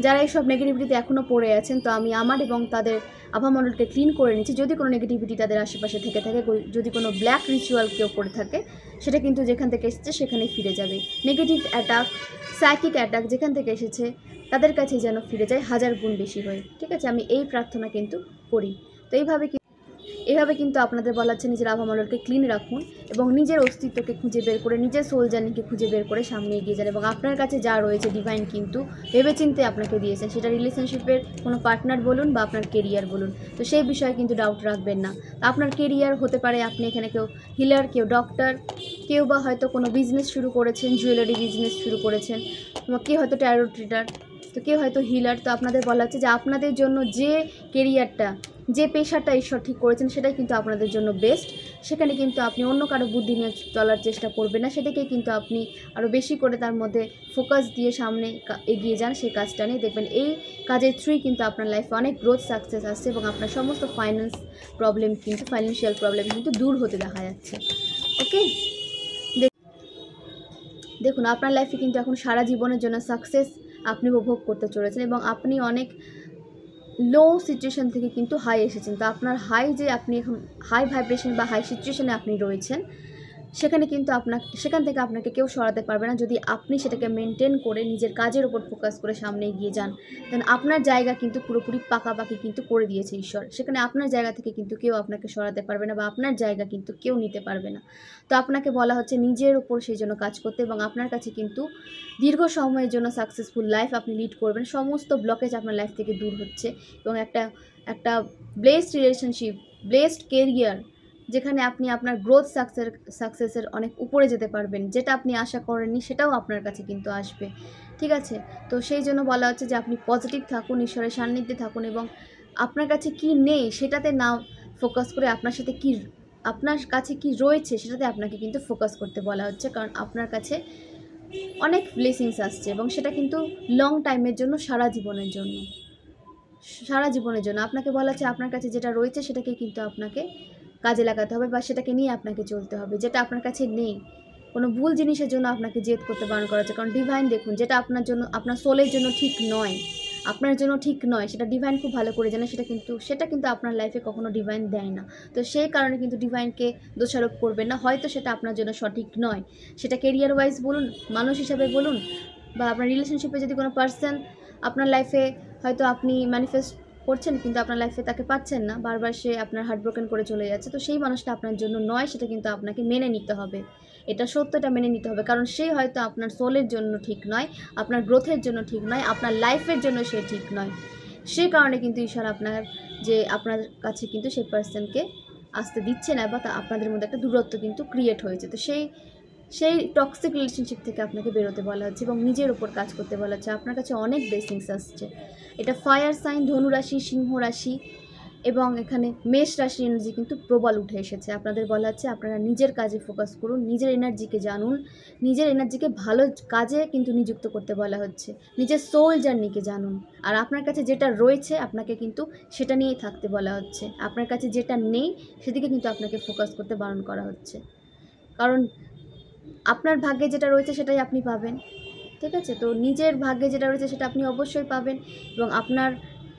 যারা এইসব নেগেটিভিটিতে এখনও পড়ে আছেন, তো আমি আমার এবং তাদের আভামণ্ডলকে ক্লিন করে নিচ্ছি। যদি কোনো নেগেটিভিটি তাদের আশেপাশে থেকে থাকে, যদি কোনো ব্ল্যাক রিচুয়াল কেউ করে থাকে, সেটা কিন্তু যেখান থেকে এসেছে সেখানেই ফিরে যাবে। নেগেটিভ অ্যাটাক, সাইকিক অ্যাটাক যেখান থেকে এসেছে তাদের কাছেই যেন ফিরে যায় 1000 গুণ বেশি হয়ে। ঠিক আছে, আমি এই প্রার্থনা কিন্তু করি। তো এইভাবে কিন্তু আপনাদের বলা হচ্ছে নিজের আভামণ্ডলকে ক্লিন রাখুন এবং নিজের অস্তিত্বকে খুঁজে বের করে, নিজের সোল জার্নিকে খুঁজে বের করে সামনে এগিয়ে যান। এবং আপনার কাছে যা রয়েছে ডিভাইন কিন্তু ভেবেচিন্তে আপনাকে দিয়েছেন, সেটা রিলেশনশিপের কোনো পার্টনার বলুন বা আপনার কেরিয়ার বলুন। তো সেই বিষয়ে কিন্তু ডাউট রাখবেন না। আপনার কেরিয়ার হতে পারে, আপনি এখানে কেউ হিলার, কেউ ডক্টর, কেউ বা হয়তো কোনো বিজনেস শুরু করেছেন, জুয়েলারি বিজনেস শুরু করেছেন, কেউ হয়তো ট্যারো ট্রিডার, তো কেউ হয়তো হিলার। তো আপনাদের বলা হচ্ছে যে আপনাদের জন্য যে কেরিয়ারটা, যে পেশাটা ঈশ্বর ঠিক করেছেন সেটাই কিন্তু আপনাদের জন্য বেস্ট। সেখানে কিন্তু আপনি অন্য কারো বুদ্ধি নিয়ে চলার চেষ্টা করবেন না, সেটাকে কিন্তু আপনি আরও বেশি করে তার মধ্যে ফোকাস দিয়ে সামনে এগিয়ে যান। সেই কাজটা নিয়ে দেখবেন এই কাজের থ্রুই কিন্তু আপনার লাইফে অনেক গ্রোথ সাকসেস আসছে এবং আপনার সমস্ত ফাইন্যান্সিয়াল প্রবলেম কিন্তু দূর হতে দেখা যাচ্ছে। ওকে, দেখুন আপনার লাইফে কিন্তু এখন সারা জীবনের জন্য সাকসেস আপনি উপভোগ করতে চলেছেন এবং আপনি অনেক লো সিচুয়েশন থেকে কিন্তু হাই এসেছেন। তো আপনার হাই, যে আপনি এখন হাই ভাইব্রেশন বা হাই সিচুয়েশনে আপনি রয়েছেন, সেখানে কিন্তু সেখান থেকে আপনাকে কেউ সরাতে পারবে না যদি আপনি সেটাকে মেনটেন করে নিজের কাজের ওপর ফোকাস করে সামনে এগিয়ে যান। দেন আপনার জায়গা কিন্তু পুরোপুরি পাকাপাকি কিন্তু করে দিয়েছে ঈশ্বর। সেখানে আপনার জায়গা থেকে কিন্তু কেউ আপনাকে সরাতে পারবে না বা আপনার জায়গা কিন্তু কেউ নিতে পারবে না। তো আপনাকে বলা হচ্ছে নিজের ওপর সেই জন্য কাজ করতে, এবং আপনার কাছে কিন্তু দীর্ঘ সময়ের জন্য সাকসেসফুল লাইফ আপনি লিড করবেন। সমস্ত ব্লকেজ আপনার লাইফ থেকে দূর হচ্ছে এবং একটা ব্লেসড রিলেশনশিপ, ব্লেসড কেরিয়ার, যেখানে আপনি আপনার গ্রোথ সাকসেসের অনেক উপরে যেতে পারবেন। যেটা আপনি আশা করেননি সেটাও আপনার কাছে কিন্তু আসবে। ঠিক আছে? তো সেই জন্য বলা হচ্ছে যে আপনি পজিটিভ থাকুন, ঈশ্বরের সান্নিধ্যে থাকুন এবং আপনার কাছে কি নেই সেটাতে না ফোকাস করে আপনার কাছে কি রয়েছে সেটাতে আপনাকে কিন্তু ফোকাস করতে বলা হচ্ছে। কারণ আপনার কাছে অনেক ব্লেসিংস আসছে এবং সেটা কিন্তু লং টাইমের জন্য, সারা জীবনের জন্য আপনাকে বলা হচ্ছে আপনার কাছে যেটা রয়েছে সেটাকে কিন্তু আপনাকে কাজে লাগাতে হবে বা সেটাকে নিয়ে আপনাকে চলতে হবে। যেটা আপনার কাছে নেই, কোনো ভুল জিনিসের জন্য আপনাকে জেদ করতে বারণ করা হচ্ছে। কারণ ডিভাইন দেখুন, যেটা আপনার জন্য, আপনার সোলের জন্য ঠিক নয়, আপনার জন্য ঠিক নয়, সেটা ডিভাইন খুব ভালো করে জানে। সেটা কিন্তু আপনার লাইফে কখনো ডিভাইন দেয় না। তো সেই কারণে কিন্তু ডিভাইনকে দোষারোপ করবেন না। হয়তো সেটা আপনার জন্য সঠিক নয়, সেটা কেরিয়ার ওয়াইজ বলুন, মানুষ হিসাবে বলুন, বা আপনার রিলেশনশিপে যদি কোনো পার্সন আপনার লাইফে হয়তো আপনি ম্যানিফেস্ট করছেন কিন্তু আপনার লাইফে তাকে পাচ্ছেন না, বারবার সে আপনার হার্ট ব্রোকেন করে চলে যাচ্ছে, তো সেই মানুষটা আপনার জন্য নয়, সেটা কিন্তু আপনাকে মেনে নিতে হবে। এটা সত্যটা মেনে নিতে হবে, কারণ সে হয়তো আপনার সোলের জন্য ঠিক নয়, আপনার গ্রোথের জন্য ঠিক নয়, আপনার লাইফের জন্য সে ঠিক নয়। সেই কারণে কিন্তু ঈশ্বর আপনার কাছে কিন্তু সেই পার্সনকে আসতে দিচ্ছে না, বা আপনাদের মধ্যে একটা দূরত্ব কিন্তু ক্রিয়েট হয়েছে। তো সেই টক্সিক রিলেশনশিপ থেকে আপনাকে বেরোতে বলা হচ্ছে এবং নিজের ওপর কাজ করতে বলা হচ্ছে। আপনার কাছে অনেক ব্লেসিংস আসছে। এটা ফায়ার সাইন, ধনু রাশি, সিংহ রাশি এবং এখানে মেষ রাশির এনার্জি কিন্তু প্রবল উঠে এসেছে। আপনাদের বলা হচ্ছে আপনারা নিজের কাজে ফোকাস করুন, নিজের এনার্জিকে জানুন, নিজের এনার্জিকে ভালো কাজে কিন্তু নিযুক্ত করতে বলা হচ্ছে, নিজের সোল জার্নিকে জানুন। আর আপনার কাছে যেটা রয়েছে আপনাকে কিন্তু সেটা নিয়েই থাকতে বলা হচ্ছে। আপনার কাছে যেটা নেই সেদিকে কিন্তু আপনাকে ফোকাস করতে বারণ করা হচ্ছে, কারণ আপনার ভাগ্যে যেটা রয়েছে সেটাই আপনি পাবেন। ঠিক আছে? তো নিজের ভাগ্যে যেটা রয়েছে সেটা আপনি অবশ্যই পাবেন এবং আপনার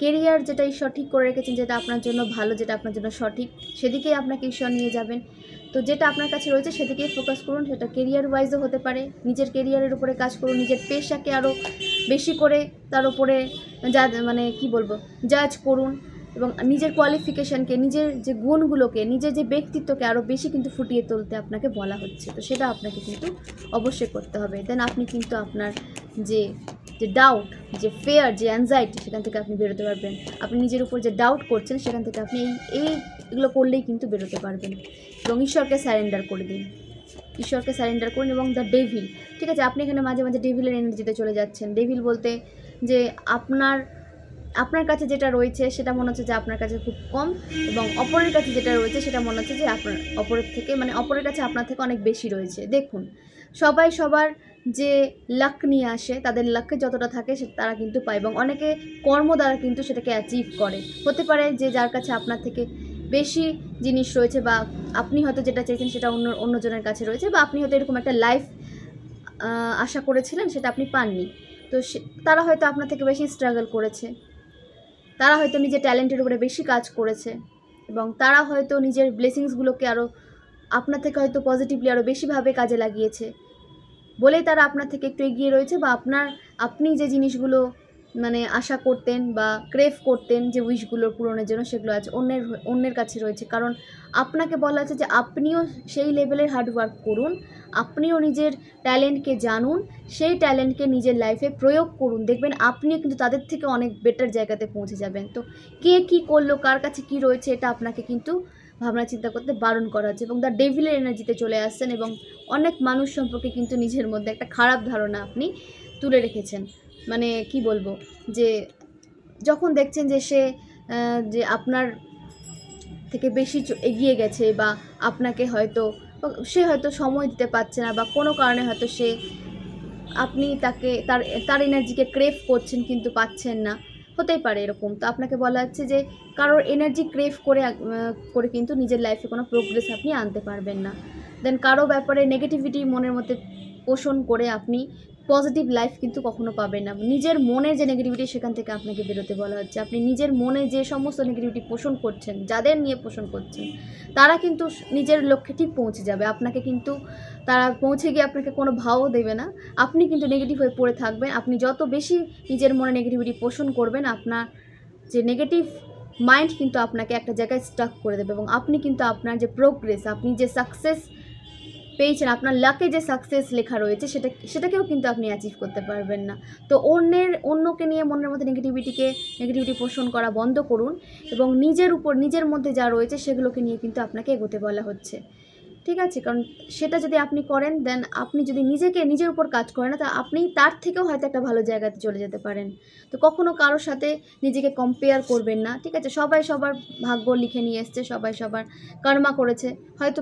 কেরিয়ার যেটা ঈশ্বর ঠিক করে রেখেছেন, যেটা আপনার জন্য ভালো, যেটা আপনার জন্য সঠিক, সেদিকেই আপনাকে ঈশ্বর নিয়ে যাবেন। তো যেটা আপনার কাছে রয়েছে সেদিকেই ফোকাস করুন। সেটা কেরিয়ার ওয়াইজও হতে পারে, নিজের কেরিয়ারের উপরে কাজ করুন, নিজের পেশাকে আরও বেশি করে তার উপরে জাজ করুন এবং নিজের কোয়ালিফিকেশানকে, নিজের যে গুণগুলোকে, নিজের যে ব্যক্তিত্বকে আরও বেশি কিন্তু ফুটিয়ে তুলতে আপনাকে বলা হচ্ছে। তো সেটা আপনাকে কিন্তু অবশ্যই করতে হবে। দেন আপনি কিন্তু আপনার যে ডাউট, যে ফেয়ার, যে অ্যাংজাইটি, সেখান থেকে আপনি বেরোতে পারবেন। আপনি নিজের উপর যে ডাউট করছেন সেখান থেকে আপনি এগুলো করলেই কিন্তু বেরোতে পারবেন এবং ঈশ্বরকে স্যারেন্ডার করে দিন। ঈশ্বরকে স্যারেন্ডার করুন এবং দ্য ডেভিল, ঠিক আছে, আপনি এখানে মাঝে মাঝে ডেভিলের এনার্জিতে চলে যাচ্ছেন। ডেভিল বলতে যে আপনার কাছে যেটা রয়েছে সেটা মনে হচ্ছে যে আপনার কাছে খুব কম, এবং অপরের কাছে যেটা রয়েছে সেটা মনে হচ্ছে যে অপরের কাছে আপনার থেকে অনেক বেশি রয়েছে। দেখুন, সবাই সবার যে লাক নিয়ে আসে, তাদের লাকে যতটা থাকে তারা কিন্তু পায়, এবং অনেকে কর্ম দ্বারা কিন্তু সেটাকে অ্যাচিভ করে। হতে পারে যে যার কাছে আপনার থেকে বেশি জিনিস রয়েছে, বা আপনি হয়তো যেটা চাইছেন সেটা অন্যজনের কাছে রয়েছে, বা আপনি হয়তো এরকম একটা লাইফ আশা করেছিলেন সেটা আপনি পাননি। তো তারা হয়তো আপনার থেকে বেশি স্ট্রাগল করেছে, তারা হয়তো নিজের ট্যালেন্টের উপরে বেশি কাজ করেছে, এবং তারা হয়তো নিজের ব্লেসিংসগুলোকে আরও আপনার থেকে হয়তো পজিটিভলি আরও বেশিভাবে কাজে লাগিয়েছে বলেই তারা আপনার থেকে একটু এগিয়ে রয়েছে, বা আপনি যে জিনিসগুলো আশা করতেন বা ক্রেভ করতেন যে উইশগুলো পূরণের জন্য, সেগুলো আজ অন্যের কাছে রয়েছে। কারণ আপনাকে বলা আছে যে আপনিও সেই লেভেলের হার্ডওয়ার্ক করুন, আপনিও নিজের ট্যালেন্টকে জানুন, সেই ট্যালেন্টকে নিজের লাইফে প্রয়োগ করুন, দেখবেন আপনিও কিন্তু তাদের থেকে অনেক বেটার জায়গাতে পৌঁছে যাবেন। তো কে কী করলো, কার কাছে কী রয়েছে, এটা আপনাকে কিন্তু ভাবনা চিন্তা করতে বারণ করা হচ্ছে, এবং দ্য ডেভিলের এনার্জিতে চলে আসছেন এবং অনেক মানুষ সম্পর্কে কিন্তু নিজের মধ্যে একটা খারাপ ধারণা আপনি তুলে রেখেছেন। কি বলবো, যে যখন দেখছেন যে যে আপনার থেকে বেশি এগিয়ে গেছে, বা আপনাকে সে হয়তো সময় দিতে পারছে না, বা কোনো কারণে হয়তো আপনি তার এনার্জিকে ক্রেভ করছেন কিন্তু পাচ্ছেন না, হতেই পারে এরকম। তো আপনাকে বলা হচ্ছে যে কারোর এনার্জি ক্রেভ করে কিন্তু নিজের লাইফে কোনো প্রোগ্রেস আপনি আনতে পারবেন না। দেন কারো ব্যাপারে নেগেটিভিটি মনের মধ্যে পোষণ করে আপনি পজিটিভ লাইফ কিন্তু কখনো পাবেন না। নিজের মনের যে নেগেটিভিটি সেখান থেকে আপনাকে বেরোতে বলা হচ্ছে। আপনি নিজের মনে যে সমস্ত নেগেটিভিটি পোষণ করছেন, যাদের নিয়ে পোষণ করছেন, তারা কিন্তু নিজের লক্ষ্যে ঠিক পৌঁছে যাবে। আপনাকে কিন্তু তারা পৌঁছে গিয়ে আপনাকে কোনো ভাওও দেবে না। আপনি কিন্তু নেগেটিভ হয়ে পড়ে থাকবেন। আপনি যত বেশি নিজের মনে নেগেটিভিটি পোষণ করবেন, আপনার যে নেগেটিভ মাইন্ড কিন্তু আপনাকে একটা জায়গায় স্টাক করে দেবে, এবং আপনি কিন্তু আপনার যে প্রোগ্রেস, আপনি যে সাকসেস পেয়েছেন, আপনার লাকে যে সাকসেস লেখা রয়েছে সেটাকেও কিন্তু আপনি অ্যাচিভ করতে পারবেন না। তো অন্যকে নিয়ে মনের মধ্যে নেগেটিভিটি পোষণ করা বন্ধ করুন, এবং নিজের মধ্যে যা রয়েছে সেগুলোকে নিয়ে কিন্তু আপনাকে এগোতে বলা হচ্ছে। ঠিক আছে? কারণ সেটা যদি আপনি করেন, দেন আপনি যদি নিজের উপর কাজ করেন না, তা আপনি তার থেকেও হয়তো একটা ভালো জায়গাতে চলে যেতে পারেন। তো কখনো কারোর সাথে নিজেকে কম্পেয়ার করবেন না। ঠিক আছে? সবাই সবার ভাগ্য লিখে নিয়ে এসছে, সবাই সবার কর্মা করেছে। হয়তো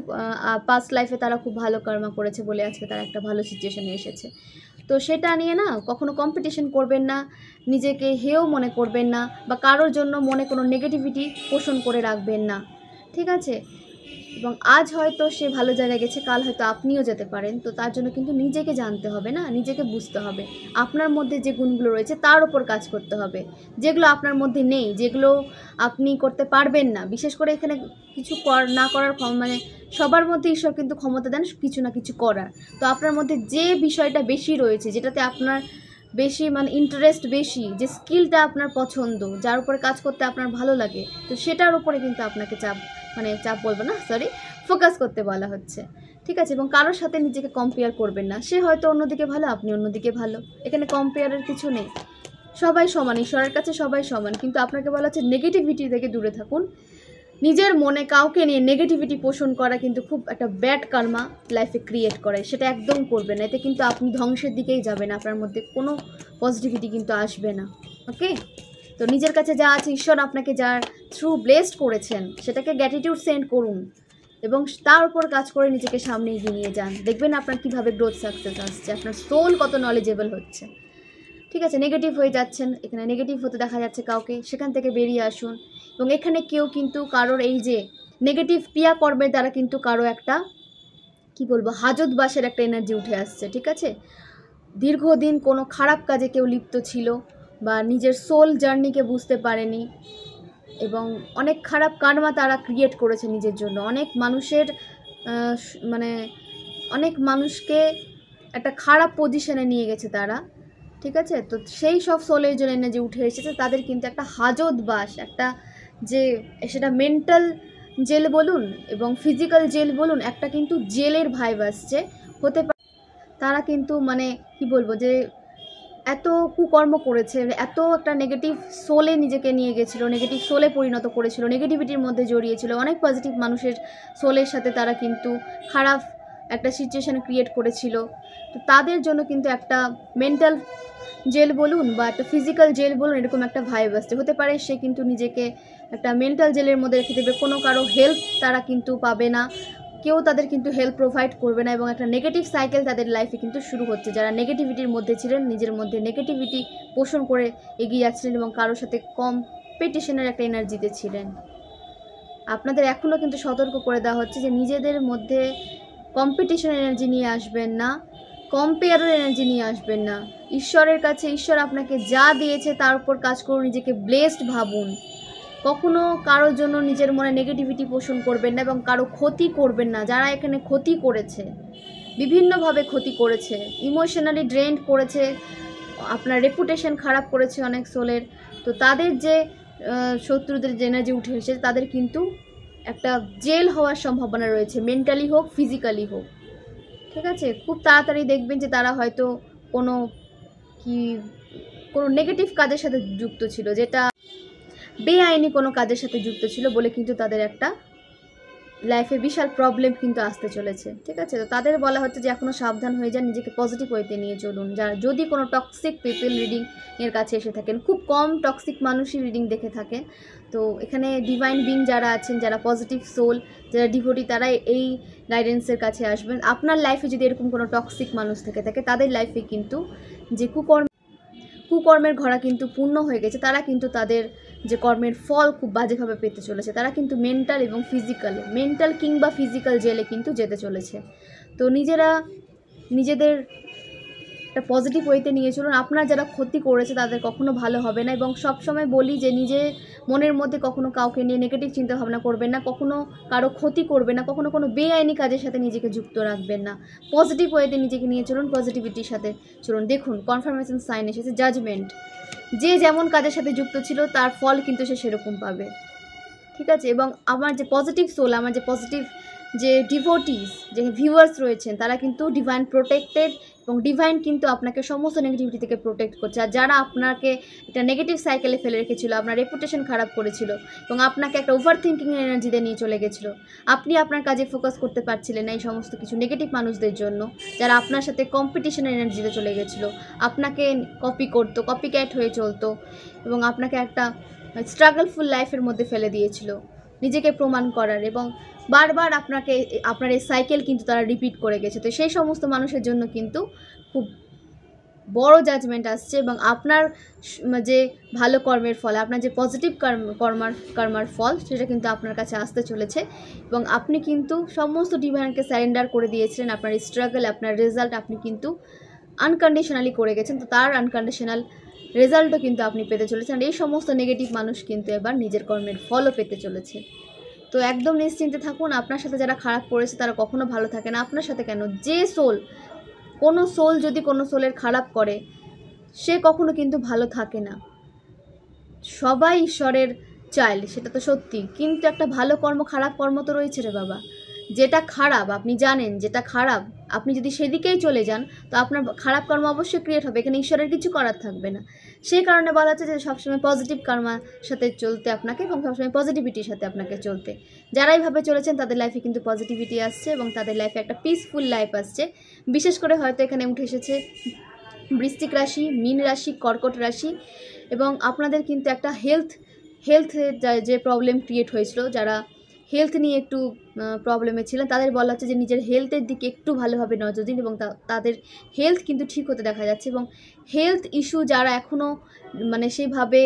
পাস্ট লাইফে তারা খুব ভালো কর্মা করেছে বলে আজকে তারা একটা ভালো সিচুয়েশনে এসেছে। তো সেটা নিয়ে না কখনো কম্পিটিশন করবেন না, নিজেকে হেয় মনে করবেন না, বা কারোর জন্য মনে কোনো নেগেটিভিটি পোষণ করে রাখবেন না। ঠিক আছে? এবং আজ হয়তো সে ভালো জায়গায় গেছে, কাল হয়তো আপনিও যেতে পারেন। তো তার জন্য কিন্তু নিজেকে জানতে হবে না, নিজেকে বুঝতে হবে। আপনার মধ্যে যে গুণগুলো রয়েছে তার উপর কাজ করতে হবে। যেগুলো আপনার মধ্যে নেই, যেগুলো আপনি করতে পারবেন না, বিশেষ করে এখানে কিছু না করার মানে সবার মধ্যে ঈশ্বর কিন্তু ক্ষমতা দেন কিছু না কিছু করার। তো আপনার মধ্যে যে বিষয়টা বেশি রয়েছে, যেটাতে আপনার বেশি মানে ইন্টারেস্ট বেশি, যে স্কিলটা আপনার পছন্দ, যার উপরে কাজ করতে আপনার ভালো লাগে, তো সেটার উপরে কিন্তু আপনাকে চাপ বলবো না, ফোকাস করতে বলা হচ্ছে। ঠিক আছে? এবং কারোর সাথে নিজেকে কম্পেয়ার করবেন না। সে হয়তো অন্যদিকে ভালো, আপনি অন্যদিকে ভালো, এখানে কম্পেয়ারের কিছু নেই। সবাই সমান, ঈশ্বরের কাছে সবাই সমান। কিন্তু আপনাকে বলা হচ্ছে নেগেটিভিটি থেকে দূরে থাকুন। নিজের মনে কাউকে নিয়ে নেগেটিভিটি পোষণ করা কিন্তু খুব একটা ব্যাড কার্মা লাইফে ক্রিয়েট করে। সেটা একদম করবেন না, এতে কিন্তু আপনি ধ্বংসের দিকেই যাবেন, আপনার মধ্যে কোনো পজিটিভিটি কিন্তু আসবে না। ওকে? তো নিজের কাছে যা আছে, ঈশ্বর আপনাকে যার থ্রু ব্লেসড করেছেন, সেটাকে গ্র্যাটিটিউড সেন্ড করুন, এবং তার উপর কাজ করে নিজেকে সামনে এগিয়ে নিয়ে যান। দেখবেন আপনার কীভাবে গ্রোথ সাকসেস আসছে, আপনার সোল কত নলেজেবল হচ্ছে। ঠিক আছে? নেগেটিভ হয়ে যাচ্ছেন, এখানে নেগেটিভ হতে দেখা যাচ্ছে কাউকে, সেখান থেকে বেরিয়ে আসুন। এবং এখানে কেউ কিন্তু কারোর এই যে নেগেটিভ ক্রিয়াকর্মের দ্বারা কিন্তু কারো একটা হাজতবাসের একটা এনার্জি উঠে আসছে। ঠিক আছে? দীর্ঘদিন কোনো খারাপ কাজে কেউ লিপ্ত ছিল, বা নিজের সোল জার্নিকে বুঝতে পারেনি, এবং অনেক খারাপ কার্মা তারা ক্রিয়েট করেছে নিজের জন্য। অনেক মানুষকে একটা খারাপ পজিশনে নিয়ে গেছে তারা। ঠিক আছে? তো সেই সব সোলের জন্য এনার্জি উঠে এসেছে, তাদের কিন্তু একটা হাজতবাস, একটা যে সেটা মেন্টাল জেল বলুন এবং ফিজিক্যাল জেল বলুন, একটা কিন্তু জেলের ভাইব আসছে। হতে পারে তারা কিন্তু যে এত কুকর্ম করেছে, এত একটা নেগেটিভ সোলে নিজেকে নিয়ে গেছিলো, নেগেটিভ সোলে পরিণত করেছিল, নেগেটিভিটির মধ্যে জড়িয়েছিল। অনেক পজিটিভ মানুষের সোলের সাথে তারা কিন্তু খারাপ একটা সিচুয়েশান ক্রিয়েট করেছিল। তো তাদের জন্য কিন্তু একটা মেন্টাল জেল বলুন বা একটা ফিজিক্যাল জেল বলুন, এরকম একটা ভাইব আসছে। হতে পারে সে কিন্তু নিজেকে একটা মেন্টাল জেলের মধ্যে রেখে দেবে, কোনো কারো হেল্প তারা কিন্তু পাবে না, কেউ তাদের কিন্তু হেল্প প্রোভাইড করবে না, এবং একটা নেগেটিভ সাইকেল তাদের লাইফে কিন্তু শুরু হচ্ছে। যারা নেগেটিভিটির মধ্যে ছিলেন, নিজের মধ্যে নেগেটিভিটি পোষণ করে এগিয়ে যাচ্ছিলেন এবং কারোর সাথে কম্পিটিশনের একটা এনার্জিতে ছিলেন, আপনাদের এখনও কিন্তু সতর্ক করে দেওয়া হচ্ছে যে নিজেদের মধ্যে কম্পিটিশন এনার্জি নিয়ে আসবেন না, কম্পেয়ারের এনার্জি নিয়ে আসবেন না। ঈশ্বরের কাছে, ঈশ্বর আপনাকে যা দিয়েছে তার উপর কাজ করুন, নিজেকে ব্লেসড ভাবুন। কখনো কারোর জন্য নিজের মনে নেগেটিভিটি পোষণ করবেন না, এবং কারো ক্ষতি করবেন না। যারা এখানে ক্ষতি করেছে, বিভিন্নভাবে ক্ষতি করেছে, ইমোশনালি ড্রেন্ড করেছে, আপনার রেপুটেশন খারাপ করেছে অনেক সোলের, তো তাদের যে শত্রুদের যে এনার্জি উঠে এসেছে, তাদের কিন্তু একটা জেল হওয়ার সম্ভাবনা রয়েছে, মেন্টালি হোক ফিজিক্যালি হোক। ঠিক আছে? খুব তাড়াতাড়ি দেখবেন যে তারা হয়তো কোনো নেগেটিভ কাজের সাথে যুক্ত ছিল, যেটা বেআইনি কোনো কাজের সাথে যুক্ত ছিল বলে কিন্তু তাদের একটা লাইফে বিশাল প্রবলেম কিন্তু আসতে চলেছে। ঠিক আছে? তো তাদের বলা হচ্ছে যে এখনও সাবধান হয়ে যান, নিজেকে পজিটিভ ওয়েতে নিয়ে চলুন। যদি কোনো টক্সিক পিপল রিডিং এর কাছে এসে থাকেন, খুব কম টক্সিক মানুষই রিডিং দেখে থাকেন, তো এখানে ডিভাইন বিং যারা আছেন, যারা পজিটিভ সোল, যারা ডিভোটি, তারা এই গাইডেন্সের কাছে আসবেন। আপনার লাইফে যদি এরকম কোনো টক্সিক মানুষ থেকে থাকে, তাদের লাইফে কিন্তু যে কুকর্মের ঘোড়া কিন্তু পূর্ণ হয়ে গেছে, তারা কিন্তু তাদের যে কর্মের ফল খুব বাজেভাবে পেতে চলেছে। তারা কিন্তু মেন্টাল কিংবা ফিজিক্যাল জেলে কিন্তু যেতে চলেছে। তো নিজেদের একটা পজিটিভ ওয়েতে নিয়ে চলুন। আপনার যারা ক্ষতি করেছে তাদের কখনো ভালো হবে না, এবং সবসময় বলি যে নিজে মনের মধ্যে কখনো কাউকে নিয়ে নেগেটিভ চিন্তা ভাবনা করবেন না, কখনো কারো ক্ষতি করবেন না, কখনো কোনো বেআইনি কাজের সাথে নিজেকে যুক্ত রাখবেন না। পজিটিভ ওয়েতে নিজেকে নিয়ে চলুন, পজিটিভিটির সাথে চলুন। দেখুন কনফার্মেশন সাইন এসেছে, জাজমেন্ট। যে যেমন কাজের সাথে যুক্ত ছিল তার ফল কিন্তু সে সেরকম পাবে, ঠিক আছে। এবং আমার যে পজিটিভ সোল, আমার যে পজিটিভ যে ডিভোটিস, যে ভিউয়ার্স রয়েছেন, তারা কিন্তু ডিভাইন প্রোটেক্টেড, এবং ডিভাইন কিন্তু আপনাকে সমস্ত নেগেটিভিটি থেকে প্রোটেক্ট করছে। আর যারা আপনাকে একটা নেগেটিভ সাইকেলে ফেলে রেখেছিল, আপনার রেপুটেশন খারাপ করেছিল এবং আপনাকে একটা ওভার থিঙ্কিং এনার্জিতে নিয়ে চলে গেছিলো, আপনি আপনার কাজে ফোকাস করতে পারছিলেন না এই সমস্ত কিছু নেগেটিভ মানুষদের জন্য, যারা আপনার সাথে কম্পিটিশন এনার্জিতে চলে গেছিলো, আপনাকে কপি করতো, কপি ক্যাট হয়ে চলতো এবং আপনাকে একটা স্ট্রাগলফুল লাইফের মধ্যে ফেলে দিয়েছিল নিজেকে প্রমাণ করার, এবং বারবার আপনার এই সাইকেল কিন্তু তারা রিপিট করে গেছে। তো সেই সমস্ত মানুষের জন্য কিন্তু খুব বড় জাজমেন্ট আসছে, এবং আপনার যে ভালো কর্মের ফল, আপনার যে পজিটিভ কর্মার ফল, সেটা কিন্তু আপনার কাছে আসতে চলেছে। এবং আপনি কিন্তু সমস্ত ডিভাইনকে স্যারেন্ডার করে দিয়েছিলেন, আপনার স্ট্রাগল, আপনার রেজাল্ট আপনি কিন্তু আনকন্ডিশনালি করে গেছেন। তো তার আনকন্ডিশনাল রেজাল্টও কিন্তু আপনি পেতে চলেছেন। আর এই সমস্ত নেগেটিভ মানুষ কিন্তু এবার নিজের কর্মের ফলও পেতে চলেছে। তো একদম নিশ্চিন্তে থাকুন। আপনার সাথে যারা খারাপ করেছে তারা কখনো ভালো থাকে না। আপনার সাথে কেন, যে কোনো সোল যদি কোনো সোলের খারাপ করে, সে কখনো কিন্তু ভালো থাকে না। সবাই ঈশ্বরের চাইল্ড, সেটা তো সত্যি, কিন্তু একটা ভালো কর্ম খারাপ কর্ম তো রয়েছে রে বাবা। যেটা খারাপ আপনি জানেন, যেটা খারাপ আপনি যদি সেদিকেই চলে যান, তো আপনার খারাপ কর্ম অবশ্যই ক্রিয়েট হবে, এখানে ঈশ্বরের কিছু করার থাকবে না। সেই কারণে বলা হচ্ছে যে সবসময় পজিটিভ কর্মার সাথে চলতে আপনাকে, এবং সবসময় পজিটিভিটির সাথে আপনাকে চলতে। যারা এইভাবে চলেছেন তাদের লাইফে কিন্তু পজিটিভিটি আসছে, এবং তাদের লাইফে একটা পিসফুল লাইফ আসছে। বিশেষ করে হয়তো এখানে উঠে এসেছে বৃশ্চিক রাশি, মীন রাশি, কর্কট রাশি, এবং আপনাদের কিন্তু একটা হেলথের যে প্রবলেম ক্রিয়েট হয়েছিল, যারা হেলথ নিয়ে একটু প্রবলেমে ছিলেন, তাদের বলা হচ্ছে যে নিজের হেলথের দিকে একটু ভালোভাবে নজর দিন, এবং তাদের হেলথ কিন্তু ঠিক হতে দেখা যাচ্ছে। এবং হেলথ ইস্যু যারা এখনও মানে সেইভাবে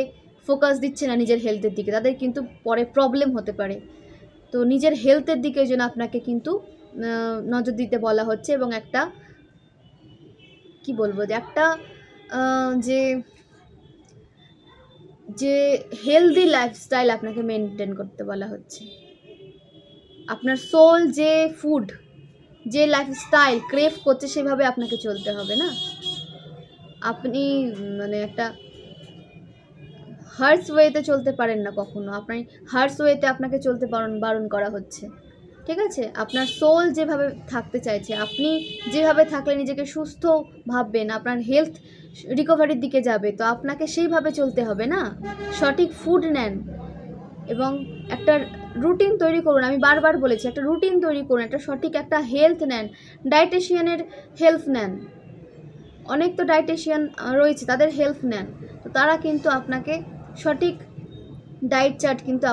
ফোকাস দিচ্ছে না নিজের হেলথের দিকে, তাদের কিন্তু পরে প্রবলেম হতে পারে। তো নিজের হেলথের দিকে যেন আপনাকে কিন্তু নজর দিতে বলা হচ্ছে, এবং একটা কি বলবো, যে একটা যে হেলদি লাইফস্টাইল আপনাকে মেনটেন করতে বলা হচ্ছে। আপনার সোল যে ফুড, যে লাইফস্টাইল ক্রেভ করছে, সেভাবে আপনাকে চলতে হবে না। আপনি মানে একটা হার্স ওয়েতে চলতে পারেন না কখনো, আপনি হার্স ওয়েতে আপনাকে চলতে বারণ করা হচ্ছে, ঠিক আছে। আপনার সোল যেভাবে থাকতে চাইছে, আপনি যেভাবে থাকলে নিজেকে সুস্থ ভাববেন, আপনার হেলথ রিকভারির দিকে যাবে, তো আপনাকে সেইভাবে চলতে হবে না। সঠিক ফুড নেন এবং একটা রুটিন তৈরি করুন। আমি বারবার বলেছি, একটা রুটিন তৈরি করুন, একটা সঠিক একটা হেলথ নেন, ডায়েটিশিয়ানের হেল্প নেন। অনেক তো ডায়েটিশিয়ান রয়েছে, তাদের হেল্প নেন। তো তারা কিন্তু আপনাকে সঠিক ডায়েট চার্ট কিন্তু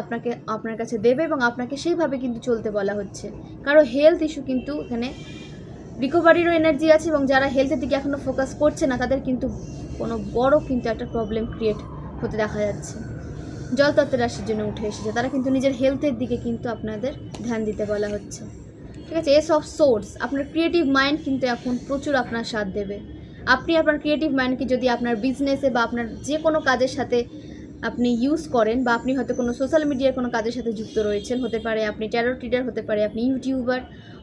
আপনার কাছে দেবে, এবং আপনাকে সেইভাবে কিন্তু চলতে বলা হচ্ছে। কারো হেলথ ইস্যু কিন্তু এখানে রিকভারিরও এনার্জি আছে, এবং যারা হেলথের দিকে এখনও ফোকাস করছে না, তাদের কিন্তু কোনো বড় কিন্তু একটা প্রবলেম ক্রিয়েট হতে দেখা যাচ্ছে। জলতত্ত্বের রাশির জন্য উঠে এসেছে, তারা কিন্তু নিজের হেলথের দিকে কিন্তু আপনাদের ধ্যান দিতে বলা হচ্ছে, ঠিক আছে। এস অফ সোর্স, আপনার ক্রিয়েটিভ মাইন্ড কিন্তু এখন প্রচুর আপনার সাথ দেবে। আপনি আপনার ক্রিয়েটিভ মাইন্ডকে যদি আপনার বিজনেসে বা আপনার যে কোনো কাজের সাথে আপনি ইউজ করেন, বা আপনি হয়তো কোনো সোশ্যাল মিডিয়ার কোনো কাজের সাথে যুক্ত রয়েছেন, হতে পারে আপনি ট্যারো রিডার, হতে পারে আপনি ইউটিউবার,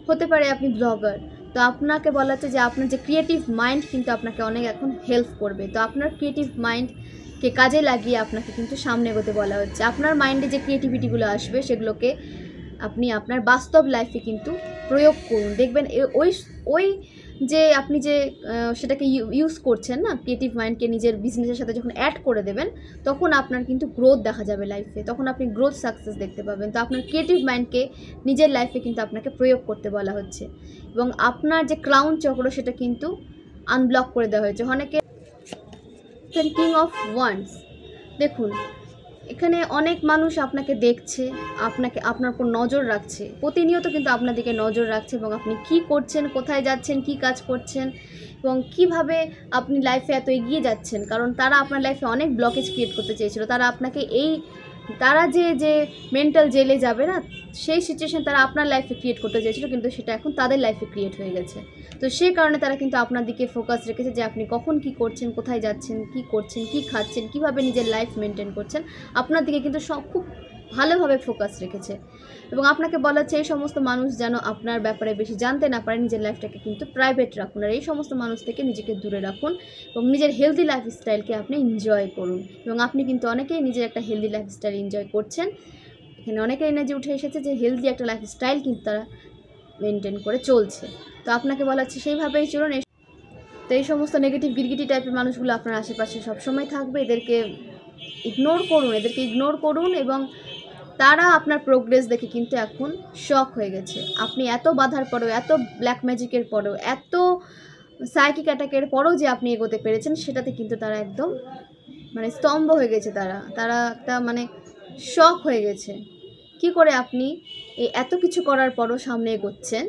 হতে পারে আপনি ব্লগার, তো আপনাকে বলা হচ্ছে যে আপনার যে ক্রিয়েটিভ মাইন্ড কিন্তু আপনাকে অনেক এখন হেল্প করবে। তো আপনার ক্রিয়েটিভ মাইন্ডকে কাজে লাগিয়ে আপনাকে কিন্তু সামনে এগোতে বলা হচ্ছে। আপনার মাইন্ডে যে ক্রিয়েটিভিটিগুলো আসবে, সেগুলোকে আপনি আপনার বাস্তব লাইফে কিন্তু প্রয়োগ করুন। দেখবেন ওই যে আপনি যে সেটাকে ইউজ করছেন না, ক্রিয়েটিভ মাইন্ডকে নিজের বিজনেসের সাথে যখন অ্যাড করে দেবেন, তখন আপনার কিন্তু গ্রোথ দেখা যাবে লাইফে, তখন আপনি গ্রোথ সাকসেস দেখতে পাবেন। তো আপনার ক্রিয়েটিভ মাইন্ডকে নিজের লাইফে কিন্তু আপনাকে প্রয়োগ করতে বলা হচ্ছে, এবং আপনার যে ক্রাউন চক্র, সেটা কিন্তু আনব্লক করে দেওয়া হয়েছে। অনেকে কিং অফ ওয়ান্ডস, দেখুন এখানে অনেক মানুষ আপনাকে দেখছে, আপনার উপর নজর রাখছে, প্রতিনিয়ত কিন্তু আপনার দিকে নজর রাখছে, এবং আপনি কি করছেন, কোথায় যাচ্ছেন, কি কাজ করছেন, এবং কিভাবে আপনি লাইফে এত এগিয়ে যাচ্ছেন। কারণ তারা আপনার লাইফে অনেক ব্লকেজ ক্রিয়েট করতে চেয়েছিল, তারা আপনাকে এই তারা যে মেন্টাল জেলে যাবে না, সেই সিচুয়েশন তারা আপনার লাইফে ক্রিয়েট করতে চেয়েছিল, কিন্তু সেটা এখন তাদের লাইফে ক্রিয়েট হয়ে গেছে। তো সেই কারণে তারা কিন্তু আপনার দিকে ফোকাস রেখেছে যে আপনি কখন কি করছেন, কোথায় যাচ্ছেন, কি করছেন, কি খাচ্ছেন, কিভাবে নিজের লাইফ মেনটেন করছেন, আপনার দিকে কিন্তু সব খুব ভালোভাবে ফোকাস রেখেছে। এবং আপনাকে বলা হচ্ছে এই সমস্ত মানুষ যেন আপনার ব্যাপারে বেশি জানতে না পারে, নিজের লাইফটাকে কিন্তু প্রাইভেট রাখুন, আর এই সমস্ত মানুষ থেকে নিজেকে দূরে রাখুন এবং নিজের হেলদি লাইফস্টাইলকে আপনি এনজয় করুন। এবং আপনি কিন্তু অনেকেই নিজের একটা হেলদি লাইফস্টাইল এনজয় করছেন। এখানে অনেকে এনার্জি উঠে এসেছে যে হেলদি একটা লাইফস্টাইল কিন্তু তারা মেনটেন করে চলছে। তো আপনাকে বলা হচ্ছে সেইভাবেই চলুন। তো এই সমস্ত নেগেটিভ গিরগিটি টাইপের মানুষগুলো আপনার আশেপাশে সবসময় থাকবে, এদেরকে ইগনোর করুন এবং তারা আপনার প্রোগ্রেস দেখে কিন্তু এখন শক হয়ে গেছে। আপনি এত বাধার পরেও, এত ব্ল্যাক ম্যাজিকের পরেও, এত সাইকিক অ্যাটাকের পরেও যে আপনি এগোতে পেরেছেন, সেটাতে কিন্তু তারা একদম মানে স্তম্ভ হয়ে গেছে। তারা একটা মানে শক হয়ে গেছে, কি করে আপনি এই এত কিছু করার পরও সামনে এগোচ্ছেন,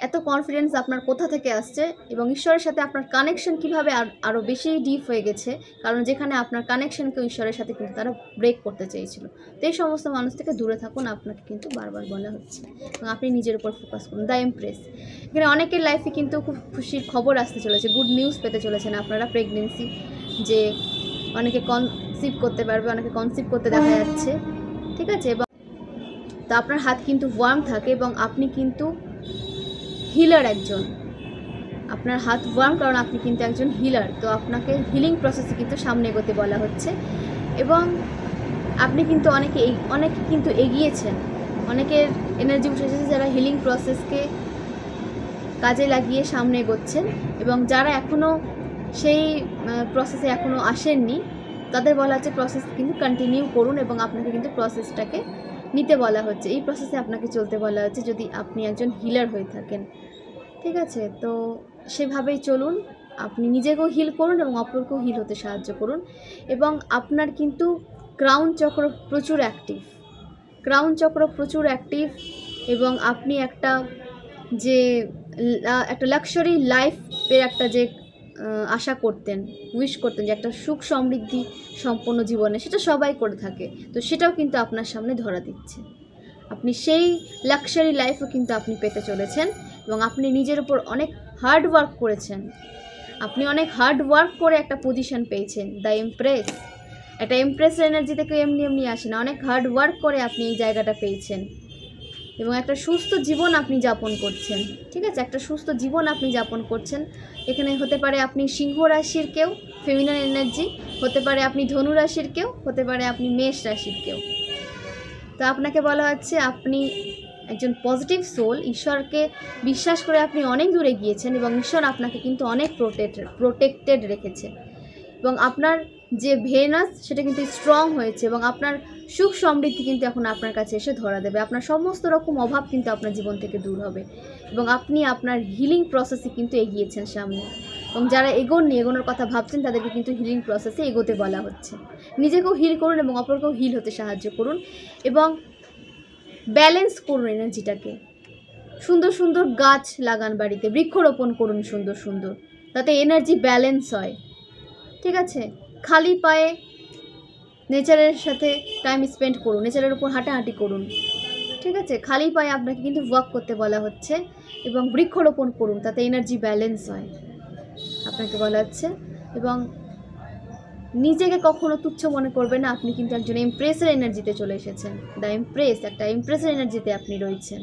এত কনফিডেন্স আপনার কোথা থেকে আসছে, এবং ঈশ্বরের সাথে আপনার কানেকশন কীভাবে আরও বেশি ডিপ হয়ে গেছে, কারণ যেখানে আপনার কানেকশনকে ঈশ্বরের সাথে কিন্তু তারা ব্রেক করতে চেয়েছিল। তো এই সমস্ত মানুষ থেকে দূরে থাকুন, আপনাকে কিন্তু বারবার বলা হচ্ছে, এবং আপনি নিজের উপর ফোকাস করুন। দ্য এমপ্রেস, এখানে অনেকের লাইফে কিন্তু খুব খুশির খবর আসতে চলেছে, গুড নিউজ পেতে চলেছেন আপনারা। প্রেগনেন্সি, যে অনেকে কনসিভ করতে পারবে, অনেকে কনসিভ করতে দেখা যাচ্ছে, ঠিক আছে। এবং তা আপনার হাত কিন্তু ওয়ার্ম থাকে এবং আপনি কিন্তু হিলার একজন, আপনার হাত ওয়ার্ম কারণ আপনি কিন্তু একজন হিলার। তো আপনাকে হিলিং প্রসেসে কিন্তু সামনে এগোতে বলা হচ্ছে এবং আপনি কিন্তু অনেকে কিন্তু এগিয়েছেন, অনেকের এনার্জি উঠে এসেছে যারা হিলিং প্রসেসকে কাজে লাগিয়ে সামনে এগোচ্ছেন, এবং যারা এখনও সেই প্রসেসে এখনও আসেননি তাদের বলা হচ্ছে প্রসেস কিন্তু কন্টিনিউ করুন এবং আপনাকে কিন্তু প্রসেসটাকে নিতে বলা হচ্ছে, এই প্রসেসে আপনাকে চলতে বলা হচ্ছে যদি আপনি একজন হিলার হয়ে থাকেন, ঠিক আছে। তো সেভাবেই চলুন, আপনি নিজেকেও হিল করুন এবং অপরকেও হিল হতে সাহায্য করুন। এবং আপনার কিন্তু ক্রাউন চক্র প্রচুর অ্যাক্টিভ এবং আপনি একটা লাক্সারি লাইফের একটা যে আশা করতেন, উইশ করতেন যে একটা সুখ সমৃদ্ধি সম্পন্ন জীবনে, সেটা সবাই করে থাকে। তো সেটাও কিন্তু আপনার সামনে ধরা দিচ্ছে, আপনি সেই লাক্সারি লাইফও কিন্তু আপনি পেতে চলেছেন। এবং আপনি নিজের উপর অনেক হার্ড ওয়ার্ক করেছেন, আপনি অনেক হার্ড ওয়ার্ক করে একটা পজিশন পেয়েছেন। দ্য এমপ্রেস, একটা এমপ্রেসের এনার্জি থেকে এমনি আসে না, অনেক হার্ড ওয়ার্ক করে আপনি এই জায়গাটা পেয়েছেন এবং একটা সুস্থ জীবন আপনি যাপন করছেন, ঠিক আছে। একটা সুস্থ জীবন আপনি যাপন করছেন। এখানে হতে পারে আপনি সিংহ রাশির কেউ, ফেমিনাল এনার্জি, হতে পারে আপনি ধনু রাশির কেউ, হতে পারে আপনি মেষ রাশির কেউ। তো আপনাকে বলা হচ্ছে আপনি একজন পজিটিভ সোল, ঈশ্বরকে বিশ্বাস করে আপনি অনেক দূরে গিয়েছেন এবং ঈশ্বর আপনাকে কিন্তু অনেক প্রোটেক্টেড রেখেছে এবং আপনার যে ভেনাস সেটা কিন্তু স্ট্রং হয়েছে এবং আপনার সুখ সমৃদ্ধি কিন্তু এখন আপনার কাছে এসে ধরা দেবে। আপনার সমস্ত রকম অভাব কিন্তু আপনার জীবন থেকে দূর হবে এবং আপনি আপনার হিলিং প্রসেসে কিন্তু এগিয়েছেন সামনে। এবং যারা এগোনোর কথা ভাবছেন তাদেরকে কিন্তু হিলিং প্রসেসে এগোতে বলা হচ্ছে। নিজেকেও হিল করুন এবং অপরকেও হিল হতে সাহায্য করুন এবং ব্যালেন্স করুন এনার্জিটাকে। সুন্দর সুন্দর গাছ লাগান, বাড়িতে বৃক্ষরোপণ করুন সুন্দর সুন্দর, তাতে এনার্জি ব্যালেন্স হয়, ঠিক আছে। খালি পায়ে নেচারের সাথে টাইম স্পেন্ড করুন, নেচারের উপর হাঁটাহাঁটি করুন, ঠিক আছে। খালি পায়ে আপনাকে কিন্তু ওয়াক করতে বলা হচ্ছে এবং বৃক্ষরোপণ করুন, তাতে এনার্জি ব্যালেন্স হয় আপনাকে বলা হচ্ছে। এবং নিজেকে কখনো তুচ্ছ মনে করবেন না, আপনি কিন্তু একজন এমপ্রেসের এনার্জিতে চলে এসেছেন। দ্য এমপ্রেস, একটা এমপ্রেসের এনার্জিতে আপনি রয়েছেন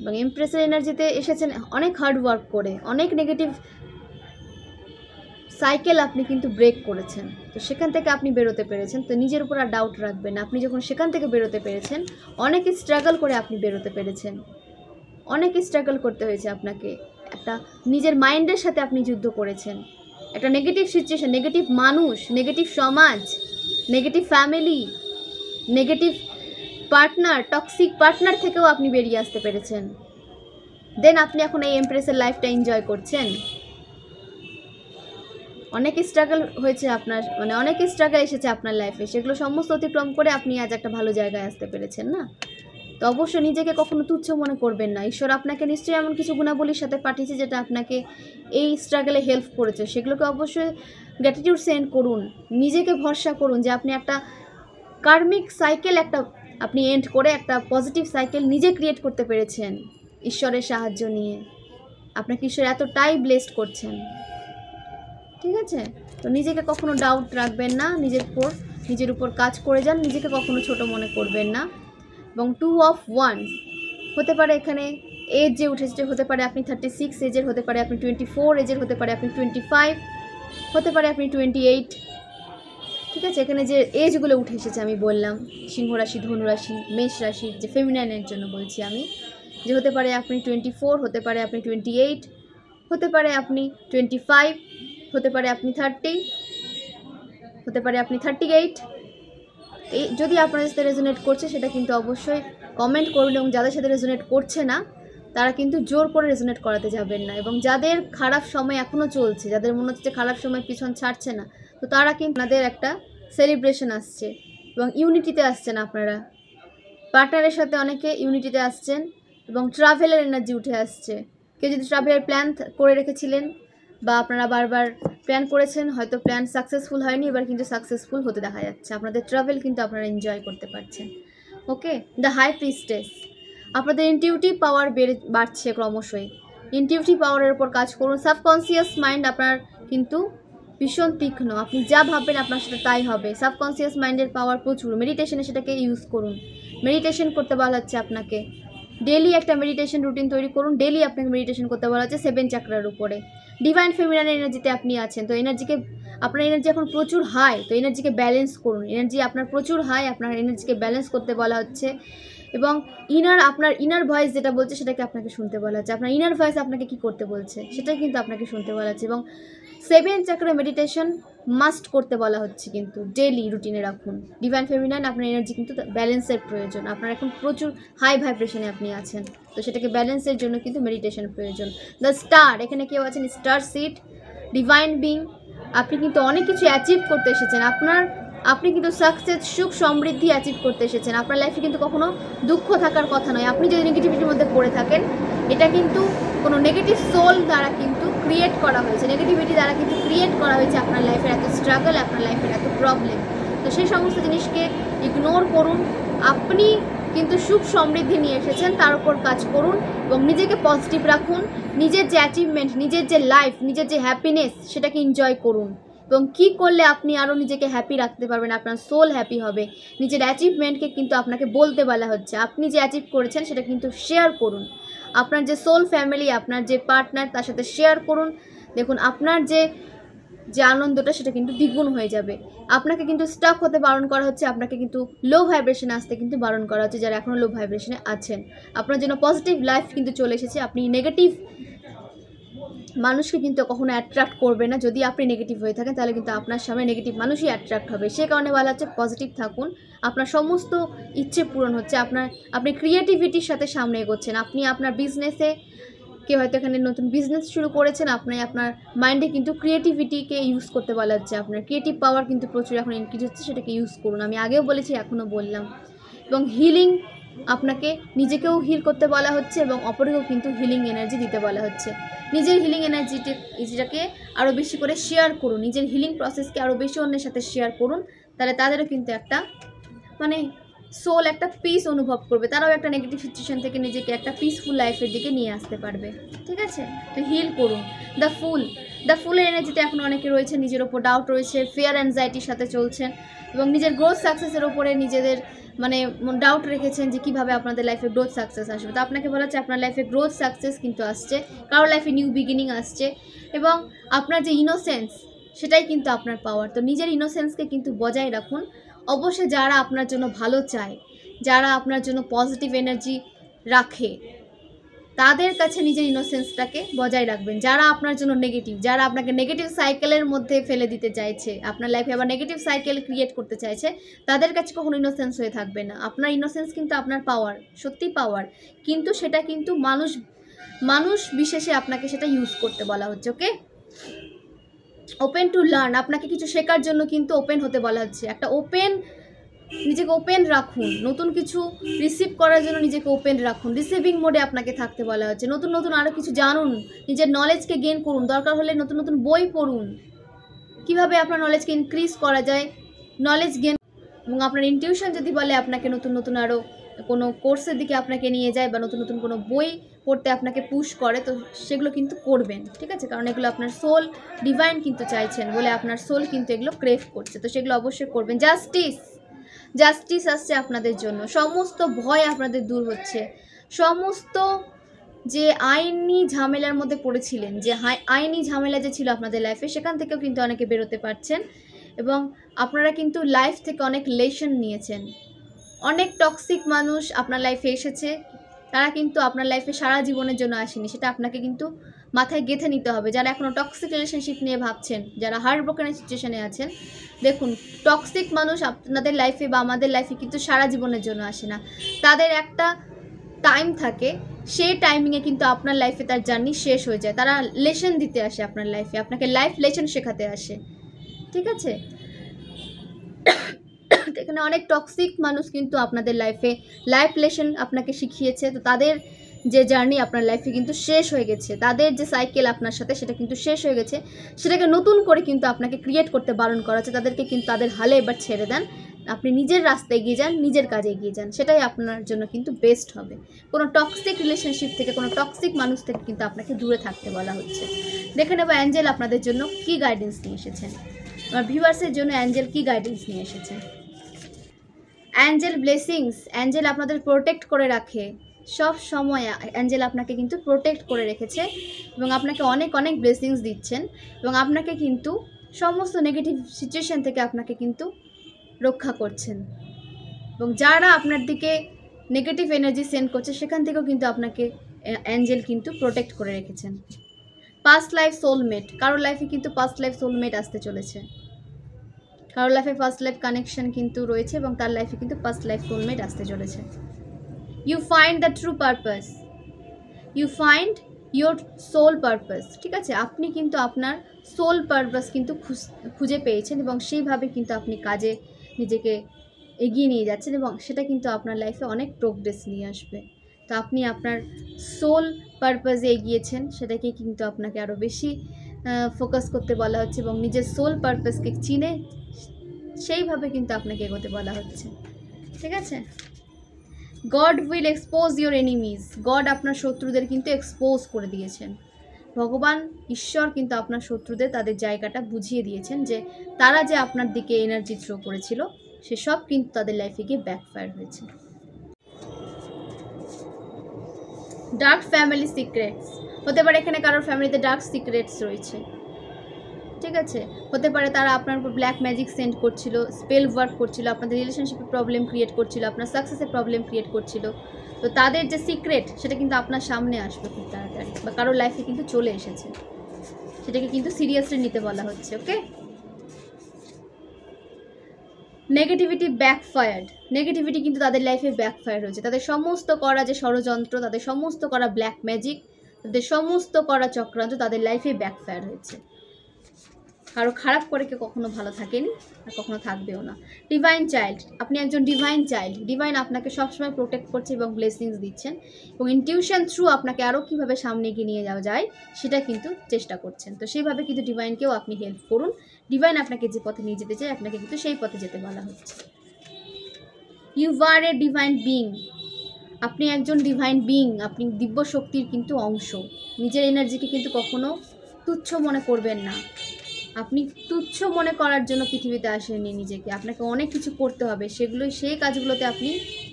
এবং এমপ্রেসের এনার্জিতে এসেছেন অনেক হার্ড ওয়ার্ক করে, অনেক নেগেটিভ সাইকেল আপনি কিন্তু ব্রেক করেছেন। তো সেখান থেকে আপনি বেরোতে পেরেছেন। তো নিজের উপর আর ডাউট রাখবেন না, আপনি যখন সেখান থেকে বেরোতে পেরেছেন, অনেক স্ট্রাগল করে আপনি বেরোতে পেরেছেন, অনেক স্ট্রাগল করতে হয়েছে আপনাকে, একটা নিজের মাইন্ডের সাথে আপনি যুদ্ধ করেছেন। একটা নেগেটিভ সিচুয়েশন, নেগেটিভ মানুষ, নেগেটিভ সমাজ, negative family, negative partner, toxic partner থেকেও আপনি বেরিয়ে আসতে পেরেছেন। দেন আপনি এখন এই এমপ্রেসের লাইফটা এনজয় করছেন। অনেক স্ট্রাগল হয়েছে আপনার, মানে অনেক স্ট্রাগল এসেছে আপনার লাইফে, সেগুলো সমস্ত অতিক্রম করে আপনি আজ একটা ভালো জায়গায় আসতে পেরেছেন না। তো অবশ্যই নিজেকে কখনো তুচ্ছ মনে করবেন না। ঈশ্বর আপনাকে নিশ্চয়ই এমন কিছু গুণাবলীর সাথে পাঠিয়েছে যেটা আপনাকে এই স্ট্রাগলে হেল্প করেছে, সেগুলোকে অবশ্যই গ্র্যাটিটিউড সেন্ড করুন। নিজেকে ভরসা করুন যে আপনি একটা কার্মিক সাইকেল একটা আপনি এন্ড করে একটা পজিটিভ সাইকেল নিজে ক্রিয়েট করতে পেরেছেন ঈশ্বরের সাহায্য নিয়ে। আপনাকে ঈশ্বর এতটাই ব্লেসড করছেন, ঠিক আছে? তো নিজেকে কখনো ডাউট রাখবেন না, নিজের উপর কাজ করে যান, নিজেকে কখনো ছোট মনে করবেন না। এবং 2 of Wands হতে পারে এখানে এজ যে উঠেছে, হতে পারে আপনি 36 এজের, হতে পারে আপনি 24 এজের, হতে পারে আপনি 25, হতে পারে আপনি 28, ঠিক আছে? এখানে যে এজগুলো উঠে এসেছে আমি বললাম, সিংহ রাশি, ধনু রাশি, মেষ রাশির যে ফেমিনাইনের জন্য বলছি আমি, যে হতে পারে আপনি 24, হতে পারে আপনি 28, হতে পারে আপনি 25, হতে পারে আপনি 30, হতে পারে আপনি 38। এই যদি আপনাদের সাথে রেজোনেট করছে সেটা কিন্তু অবশ্যই কমেন্ট করুন, এবং যাদের সাথে রেজোনেট করছে না তারা কিন্তু জোর করে রেজোনেট করাতে যাবেন না। এবং যাদের খারাপ সময় এখনও চলছে, যাদের মনে হচ্ছে খারাপ সময় পিছন ছাড়ছে না, তো তারা কিন্তু আপনাদের একটা সেলিব্রেশন আসছে এবং ইউনিটিতে আসছেন। আপনারা পার্টনারের সাথে অনেকে ইউনিটিতে আসছেন এবং ট্রাভেলের এনার্জি উঠে আসছে। কেউ যদি ট্রাভেলের প্ল্যান করে রেখেছিলেন বা আপনারা বারবার প্ল্যান করেছেন, হয়তো প্ল্যান সাকসেসফুল হয়নি, এবার কিন্তু সাকসেসফুল হতে দেখা যাচ্ছে। আপনাদের ট্রাভেল কিন্তু আপনারা এনজয় করতে পারছেন। ওকে, দ্য হাই প্রিস্টেস, আপনাদের ইনটিউটিভ পাওয়ার বাড়ছে ক্রমশই। ইনটিউটিভ পাওয়ারের উপর কাজ করুন। সাবকনসিয়াস মাইন্ড আপনার কিন্তু ভীষণ তীক্ষ্ণ, আপনি যা ভাববেন আপনার সাথে তাই হবে। সাবকনসিয়াস মাইন্ডের পাওয়ার প্রচুর, মেডিটেশনে সেটাকে ইউজ করুন। মেডিটেশন করতে বলা হচ্ছে আপনাকে, ডেলি একটা মেডিটেশন রুটিন তৈরি করুন। ডেলি আপনাকে মেডিটেশন করতে বলা হচ্ছে 7 চাকরার উপরে। ডিভাইন ফেমিনাইন এনার্জিতে আপনি আছেন, তো এনার্জিকে, আপনার এনার্জি এখন প্রচুর হাই, তো এনার্জিকে ব্যালেন্স করুন। এনার্জি আপনার প্রচুর হাই, আপনার এনার্জিকে ব্যালেন্স করতে বলা হচ্ছে। এবং আপনার ইনার ভয়েস যেটা বলছে সেটাকে আপনাকে শুনতে বলা হচ্ছে। আপনার ইনার ভয়েস আপনাকে কি করতে বলছে সেটাই কিন্তু আপনাকে শুনতে বলা হচ্ছে। এবং 7 চাকরা মেডিটেশন মাস্ট করতে বলা হচ্ছে, কিন্তু ডেলি রুটিনে রাখুন। ডিভাইন ফেমিনাইন, আপনার এনার্জি কিন্তু ব্যালেন্সের প্রয়োজন। আপনার এখন প্রচুর হাই ভাইব্রেশনে আপনি আছেন, তো সেটাকে ব্যালেন্সের জন্য কিন্তু মেডিটেশন প্রয়োজন। দ্য স্টার, এখানে কেউ আছেন স্টার সিড, ডিভাইন বিং, আপনি কিন্তু অনেক কিছু অ্যাচিভ করতে এসেছেন। আপনি কিন্তু সাকসেস, সুখ, সমৃদ্ধি অ্যাচিভ করতে এসেছেন। আপনার লাইফে কিন্তু কখনো দুঃখ থাকার কথা নয়। আপনি যদি নেগেটিভিটির মধ্যে পড়ে থাকেন, এটা কিন্তু কোনো নেগেটিভ সোল দ্বারা কিন্তু ক্রিয়েট করা হয়েছে, নেগেটিভিটি দ্বারা কিন্তু ক্রিয়েট করা হয়েছে আপনার লাইফের এত স্ট্রাগল, আপনার লাইফের এত প্রবলেম। তো সেই সমস্ত জিনিসকে ইগনোর করুন। আপনি কিন্তু সুখ সমৃদ্ধি নিয়ে এসেছেন, তার উপর কাজ করুন এবং নিজেকে পজিটিভ রাখুন। নিজের যে অ্যাচিভমেন্ট, নিজের যে লাইফ, নিজের যে হ্যাপিনেস, সেটাকে এনজয় করুন। এবং কী করলে আপনি আরও নিজেকে হ্যাপি রাখতে পারবেন, আপনার সোল হ্যাপি হবে, নিজের অ্যাচিভমেন্টকে কিন্তু আপনাকে বলতে বলা হচ্ছে। আপনি যে অ্যাচিভ করেছেন সেটা কিন্তু শেয়ার করুন। আপনার যে সোল ফ্যামিলি, আপনার যে পার্টনার, তার সাথে শেয়ার করুন। দেখুন আপনার যে আনন্দটা সেটা কিন্তু দ্বিগুণ হয়ে যাবে। আপনাকে কিন্তু স্টাক হতে বারণ করা হচ্ছে, আপনাকে কিন্তু লো ভাইব্রেশনে আসতে কিন্তু বারণ করা হচ্ছে। যারা এখনও লো ভাইব্রেশনে আছেন, আপনার জন্য পজিটিভ লাইফ কিন্তু চলে এসেছে। আপনি নেগেটিভ মানুষকে কিন্তু কখনো অ্যাট্রাক্ট করবে না। যদি আপনি নেগেটিভ হয়ে থাকেন তাহলে কিন্তু আপনার সামনে নেগেটিভ মানুষই অ্যাট্রাক্ট হবে। সে কারণে বলা হচ্ছে পজিটিভ থাকুন। আপনার সমস্ত ইচ্ছে পূরণ হচ্ছে, আপনি ক্রিয়েটিভিটির সাথে সামনে এগোচ্ছেন। আপনি আপনার বিজনেসে, কেউ হয়তো এখানে নতুন বিজনেস শুরু করেছেন, আপনার মাইন্ডে কিন্তু ক্রিয়েটিভিটিকে ইউজ করতে বলা হচ্ছে। আপনার ক্রিয়েটিভ পাওয়ার কিন্তু প্রচুর এখন ইনক্রিজ হচ্ছে, সেটাকে ইউজ করুন। আমি আগেও বলেছি, এখনও বললাম। এবং হিলিং, আপনাকে নিজেকেও হিল করতে বলা হচ্ছে এবং অপরকেও কিন্তু হিলিং এনার্জি দিতে বলা হচ্ছে। নিজের হিলিং এনার্জিটাকে আরও বেশি করে শেয়ার করুন, নিজের হিলিং প্রসেসকে আরও বেশি অন্যের সাথে শেয়ার করুন। তাহলে তাদেরও কিন্তু একটা সোল একটা পিস অনুভব করবে, তারাও একটা নেগেটিভ সিচুয়েশন থেকে নিজেকে একটা পিসফুল লাইফের দিকে নিয়ে আসতে পারবে। ঠিক আছে, তো হিল করুন। দ্য ফুলের এনার্জিতে এখন অনেকে রয়েছে, নিজের ওপর ডাউট রয়েছে, ফিয়ার অ্যাংজাইটির সাথে চলছেন এবং নিজের গ্রোথ সাকসেসের ওপরে নিজেদের ডাউট রেখেছেন যে কীভাবে আপনাদের লাইফে গ্রোথ সাকসেস আসবে। তো আপনাকে বলা হচ্ছে আপনার লাইফে গ্রোথ সাকসেস কিন্তু আসছে, কারোর লাইফে নিউ বিগিনিং আসছে এবং আপনার যে ইনোসেন্স, সেটাই কিন্তু আপনার পাওয়ার। তো নিজের ইনোসেন্সকে কিন্তু বজায় রাখুন। অবশ্যই যারা আপনার জন্য ভালো চায়, যারা আপনার জন্য পজিটিভ এনার্জি রাখে, তাদের কাছে নিজের ইনোসেন্সটাকে বজায় রাখবেন। যারা আপনার জন্য নেগেটিভ, যারা আপনাকে নেগেটিভ সাইকেলের মধ্যে ফেলে দিতে চাইছে, আপনার লাইফে আবার নেগেটিভ সাইকেল ক্রিয়েট করতে চাইছে, তাদের কাছে কখনো ইনোসেন্স হয়ে থাকবে না। আপনার ইনোসেন্স কিন্তু আপনার পাওয়ার, সত্যি পাওয়ার, কিন্তু সেটা কিন্তু মানুষ বিশেষে আপনাকে সেটা ইউজ করতে বলা হচ্ছে। ওকে, ওপেন টু লার্ন, আপনাকে কিছু শেখার জন্য কিন্তু ওপেন হতে বলা হচ্ছে। নিজেকে ওপেন রাখুন, নতুন কিছু রিসিভ করার জন্য নিজেকে ওপেন রাখুন। রিসিভিং মোডে আপনাকে থাকতে বলা হচ্ছে। নতুন আরও কিছু জানুন, নিজের নলেজকে গেইন করুন। দরকার হলে নতুন বই পড়ুন, কিভাবে আপনার নলেজকে ইনক্রিজ করা যায়, এবং আপনার ইনটিউশন যদি বলে আপনাকে নতুন নতুন আরও কোনো কোর্সের দিকে আপনাকে নিয়ে যায় বা নতুন নতুন কোনো বই পড়তে আপনাকে পুশ করে, তো সেগুলো কিন্তু করবেন, ঠিক আছে? কারণ এগুলো আপনার সোল ডিভাইন কিন্তু চাইছেন বলে আপনার সোল কিন্তু এগুলো ক্রেভ করছে, তো সেগুলো অবশ্যই করবেন। জাস্টিস আসছে আপনাদের জন্য, সমস্ত ভয় আপনাদের দূর হচ্ছে, সমস্ত যে আইনি ঝামেলার মধ্যে পড়েছিলেন, যে আইনি ঝামেলা যে ছিল আপনাদের লাইফে, সেখান থেকেও কিন্তু অনেকে বেরোতে পারছেন এবং আপনারা কিন্তু লাইফ থেকে অনেক লেসন নিয়েছেন। অনেক টক্সিক মানুষ আপনার লাইফে এসেছে, তারা কিন্তু আপনার লাইফে সারা জীবনের জন্য আসেনি, সেটা আপনাকে কিন্তু মাথায় গেঁথে নিতে হবে। যারা এখনও টক্সিক রিলেশনশিপ নিয়ে ভাবছেন, যারা হার্ট ব্রোকেনের সিচুয়েশনে আছেন, দেখুন টক্সিক মানুষ আপনাদের লাইফে বা আমাদের লাইফে কিন্তু সারা জীবনের জন্য আসে না, তাদের একটা টাইম থাকে, সেই টাইমিংয়ে কিন্তু আপনার লাইফে তার জার্নি শেষ হয়ে যায়। তারা লেসন দিতে আসে আপনার লাইফে, আপনাকে লাইফ লেসন শেখাতে আসে, ঠিক আছে? এখানে অনেক টক্সিক মানুষ কিন্তু আপনাদের লাইফে লাইফ লেসন আপনাকে শিখিয়েছে, তো তাদের যে জার্নি আপনার লাইফে কিন্তু শেষ হয়ে গেছে, তাদের যে সাইকেল আপনার সাথে সেটা কিন্তু শেষ হয়ে গেছে, সেটাকে নতুন করে কিন্তু আপনাকে ক্রিয়েট করতে বারণ করা হচ্ছে। তাদেরকে কিন্তু তাদের হালে এবার ছেড়ে দেন, আপনি নিজের রাস্তায় এগিয়ে যান, নিজের কাজে এগিয়ে যান, সেটাই আপনার জন্য কিন্তু বেস্ট হবে। কোনো টক্সিক রিলেশনশিপ থেকে, কোনো টক্সিক মানুষ থেকে কিন্তু আপনাকে দূরে থাকতে বলা হচ্ছে। দেখে নেব অ্যাঞ্জেল আপনাদের জন্য কী গাইডেন্স নিয়ে এসেছেন, আমার ভিউয়ার্সের জন্য অ্যাঞ্জেল কী গাইডেন্স নিয়ে এসেছেন। অ্যাঞ্জেল ব্লেসিংস, অ্যাঞ্জেল আপনাদের প্রোটেক্ট করে রাখে, সব সময় অ্যাঞ্জেল আপনাকে কিন্তু প্রোটেক্ট করে রেখেছে এবং আপনাকে অনেক অনেক ব্লেসিংস দিচ্ছেন এবং আপনাকে কিন্তু সমস্ত নেগেটিভ সিচুয়েশান থেকে আপনাকে কিন্তু রক্ষা করছেন এবং যারা আপনার দিকে নেগেটিভ এনার্জি সেন্ড করছে সেখান থেকেও কিন্তু আপনাকে অ্যাঞ্জেল কিন্তু প্রোটেক্ট করে রেখেছেন। পাস্ট লাইফ সোলমেট, কারোর লাইফে কিন্তু পাস্ট লাইফ সোলমেট আসতে চলেছে, কারোর লাইফে ফার্স্ট লাইফ কানেকশন কিন্তু রয়েছে এবং তার লাইফে কিন্তু ফার্স্ট লাইফ সোলমেট আসতে চলেছে। You find the true purpose, you find your soul purpose, ঠিক আছে? আপনি কিন্তু আপনার সোল পারপাস কিন্তু খুঁজে পেয়েছেন এবং সেইভাবে কিন্তু আপনি কাজে নিজেকে এগিয়ে নিয়ে যাচ্ছেন এবং সেটা কিন্তু আপনার লাইফে অনেক প্রোগ্রেস নিয়ে আসবে। তো আপনি আপনার সোল পারপাসে এগিয়েছেন, সেটাকে কিন্তু আপনাকে আরও বেশি ফোকাস করতে বলা হচ্ছে এবং নিজের সোল পারপাসকে চিনে সেইভাবে কিন্তু আপনাকে এগোতে বলা হচ্ছে, ঠিক আছে? God will expose your enemies, god আপনার শত্রুদের কিন্তু এক্সপোজ করে দিয়েছেন, ভগবান ঈশ্বর কিন্তু আপনার শত্রুদের তাদের জায়গাটা বুঝিয়ে দিয়েছেন যে তারা যে আপনার দিকে এনার্জি থ্রো করেছিল সেসব কিন্তু তাদের লাইফে গিয়ে ব্যাকফায়ার হয়েছে। ডার্ক ফ্যামিলি সিক্রেটস, হতে পারে এখানে কারোর ফ্যামিলিতে ডার্ক সিক্রেটস রয়েছে, ঠিক আছে? হতে পারে তারা আপনার উপর ব্ল্যাক ম্যাজিক সেন্ড করছিল, স্পেল ওয়ার্ক করছিল, আপনাদের রিলেশনশিপে প্রবলেম ক্রিয়েট করছিল, আপনার সাকসেসে প্রবলেম ক্রিয়েট করছিল, তো তাদের যে সিক্রেট সেটা কিন্তু আপনার সামনে আসবে খুব তাড়াতাড়ি বা কারোর লাইফে কিন্তু চলে এসেছে, সেটাকে কিন্তু সিরিয়াসলি নিতে বলা হচ্ছে, ওকে? নেগেটিভিটি ব্যাকফায়ার্ড, নেগেটিভিটি কিন্তু তাদের লাইফে ব্যাকফায়ার হয়েছে, তাদের সমস্ত করা যে ষড়যন্ত্র, তাদের সমস্ত করা ব্ল্যাক ম্যাজিক, তাদের সমস্ত করা চক্রান্ত তাদের লাইফে ব্যাকফায়ার হয়েছে। কারো খারাপ করে কেউ কখনো ভালো থাকেনি আর কখনো থাকবেও না। ডিভাইন চাইল্ড, আপনি একজন ডিভাইন চাইল্ড, ডিভাইন আপনাকে সবসময় প্রোটেক্ট করছে এবং ব্লেসিংস দিচ্ছেন এবং ইনটিউশন থ্রু আপনাকে আরও কীভাবে সামনে এগিয়ে নিয়ে যাওয়া যায় সেটা কিন্তু চেষ্টা করছেন, তো সেইভাবে কিন্তু ডিভাইনকেও আপনি হেল্প করুন। ডিভাইন আপনাকে যে পথে নিয়ে যেতে চায় আপনাকে কিন্তু সেই পথে যেতে বলা হচ্ছে। You are a divine being, আপনি একজন ডিভাইন বিং, আপনি দিব্য শক্তির কিন্তু অংশ, নিজের এনার্জিকে কিন্তু কখনো তুচ্ছ মনে করবেন না। আপনি তুচ্ছ মনে করার জন্য পৃথিবীতে আসেননি নিজেকে, আপনাকে অনেক কিছু করতে হবে, সেই কাজগুলোতে আপনি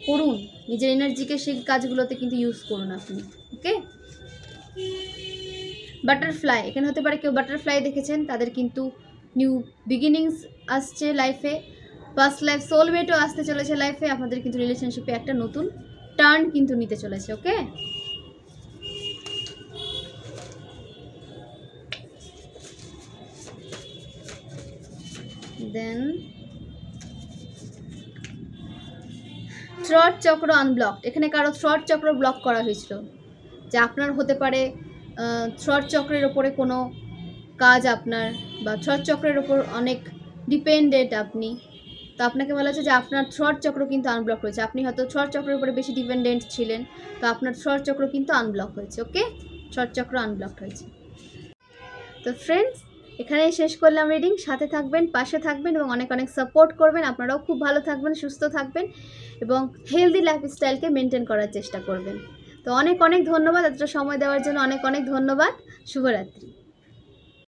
করুন, নিজের এনার্জিকে সেই কাজগুলোতে কিন্তু ইউজ করুন আপনি, ওকে? বাটারফ্লাই, এখানে হতে পারে কেউ বাটারফ্লাই দেখেছেন, তাদের কিন্তু নিউ বিগিনিংস আসছে লাইফে, ফার্স্ট লাইফ সোলমেটও আসতে চলেছে লাইফে, আপনাদের কিন্তু রিলেশনশিপে একটা নতুন টার্ন কিন্তু নিতে চলেছে, ওকে? দেন থ্রট চক্র আনব্লকড, এখানে কারো থ্রট চক্র ব্লক করা হয়েছিল, যে আপনার হতে পারে থ্রট চক্রের ওপরে কোনো কাজ আপনার বা থ্রট চক্রের ওপর অনেক ডিপেন্ডেন্ট আপনি, তো আপনাকে বলা হচ্ছে যে আপনার থ্রট চক্র কিন্তু আনব্লক হয়েছে, আপনি হয়তো থ্রট চক্রের উপরে বেশি ডিপেন্ডেন্ট ছিলেন, তো আপনার থ্রট চক্র কিন্তু আনব্লক হয়েছে, ওকে? থ্রট চক্র আনব্লক হয়েছে। তো ফ্রেন্ডস, এখানেই শেষ করলাম রিডিং। সাথে থাকবেন, পাশে থাকবেন এবং অনেক অনেক সাপোর্ট করবেন। আপনারাও খুব ভালো থাকবেন, সুস্থ থাকবেন এবং হেলদি লাইফস্টাইলকে মেনটেন করার চেষ্টা করবেন। তো অনেক অনেক ধন্যবাদ, এতটা সময় দেওয়ার জন্য অনেক অনেক ধন্যবাদ। শুভরাত্রি।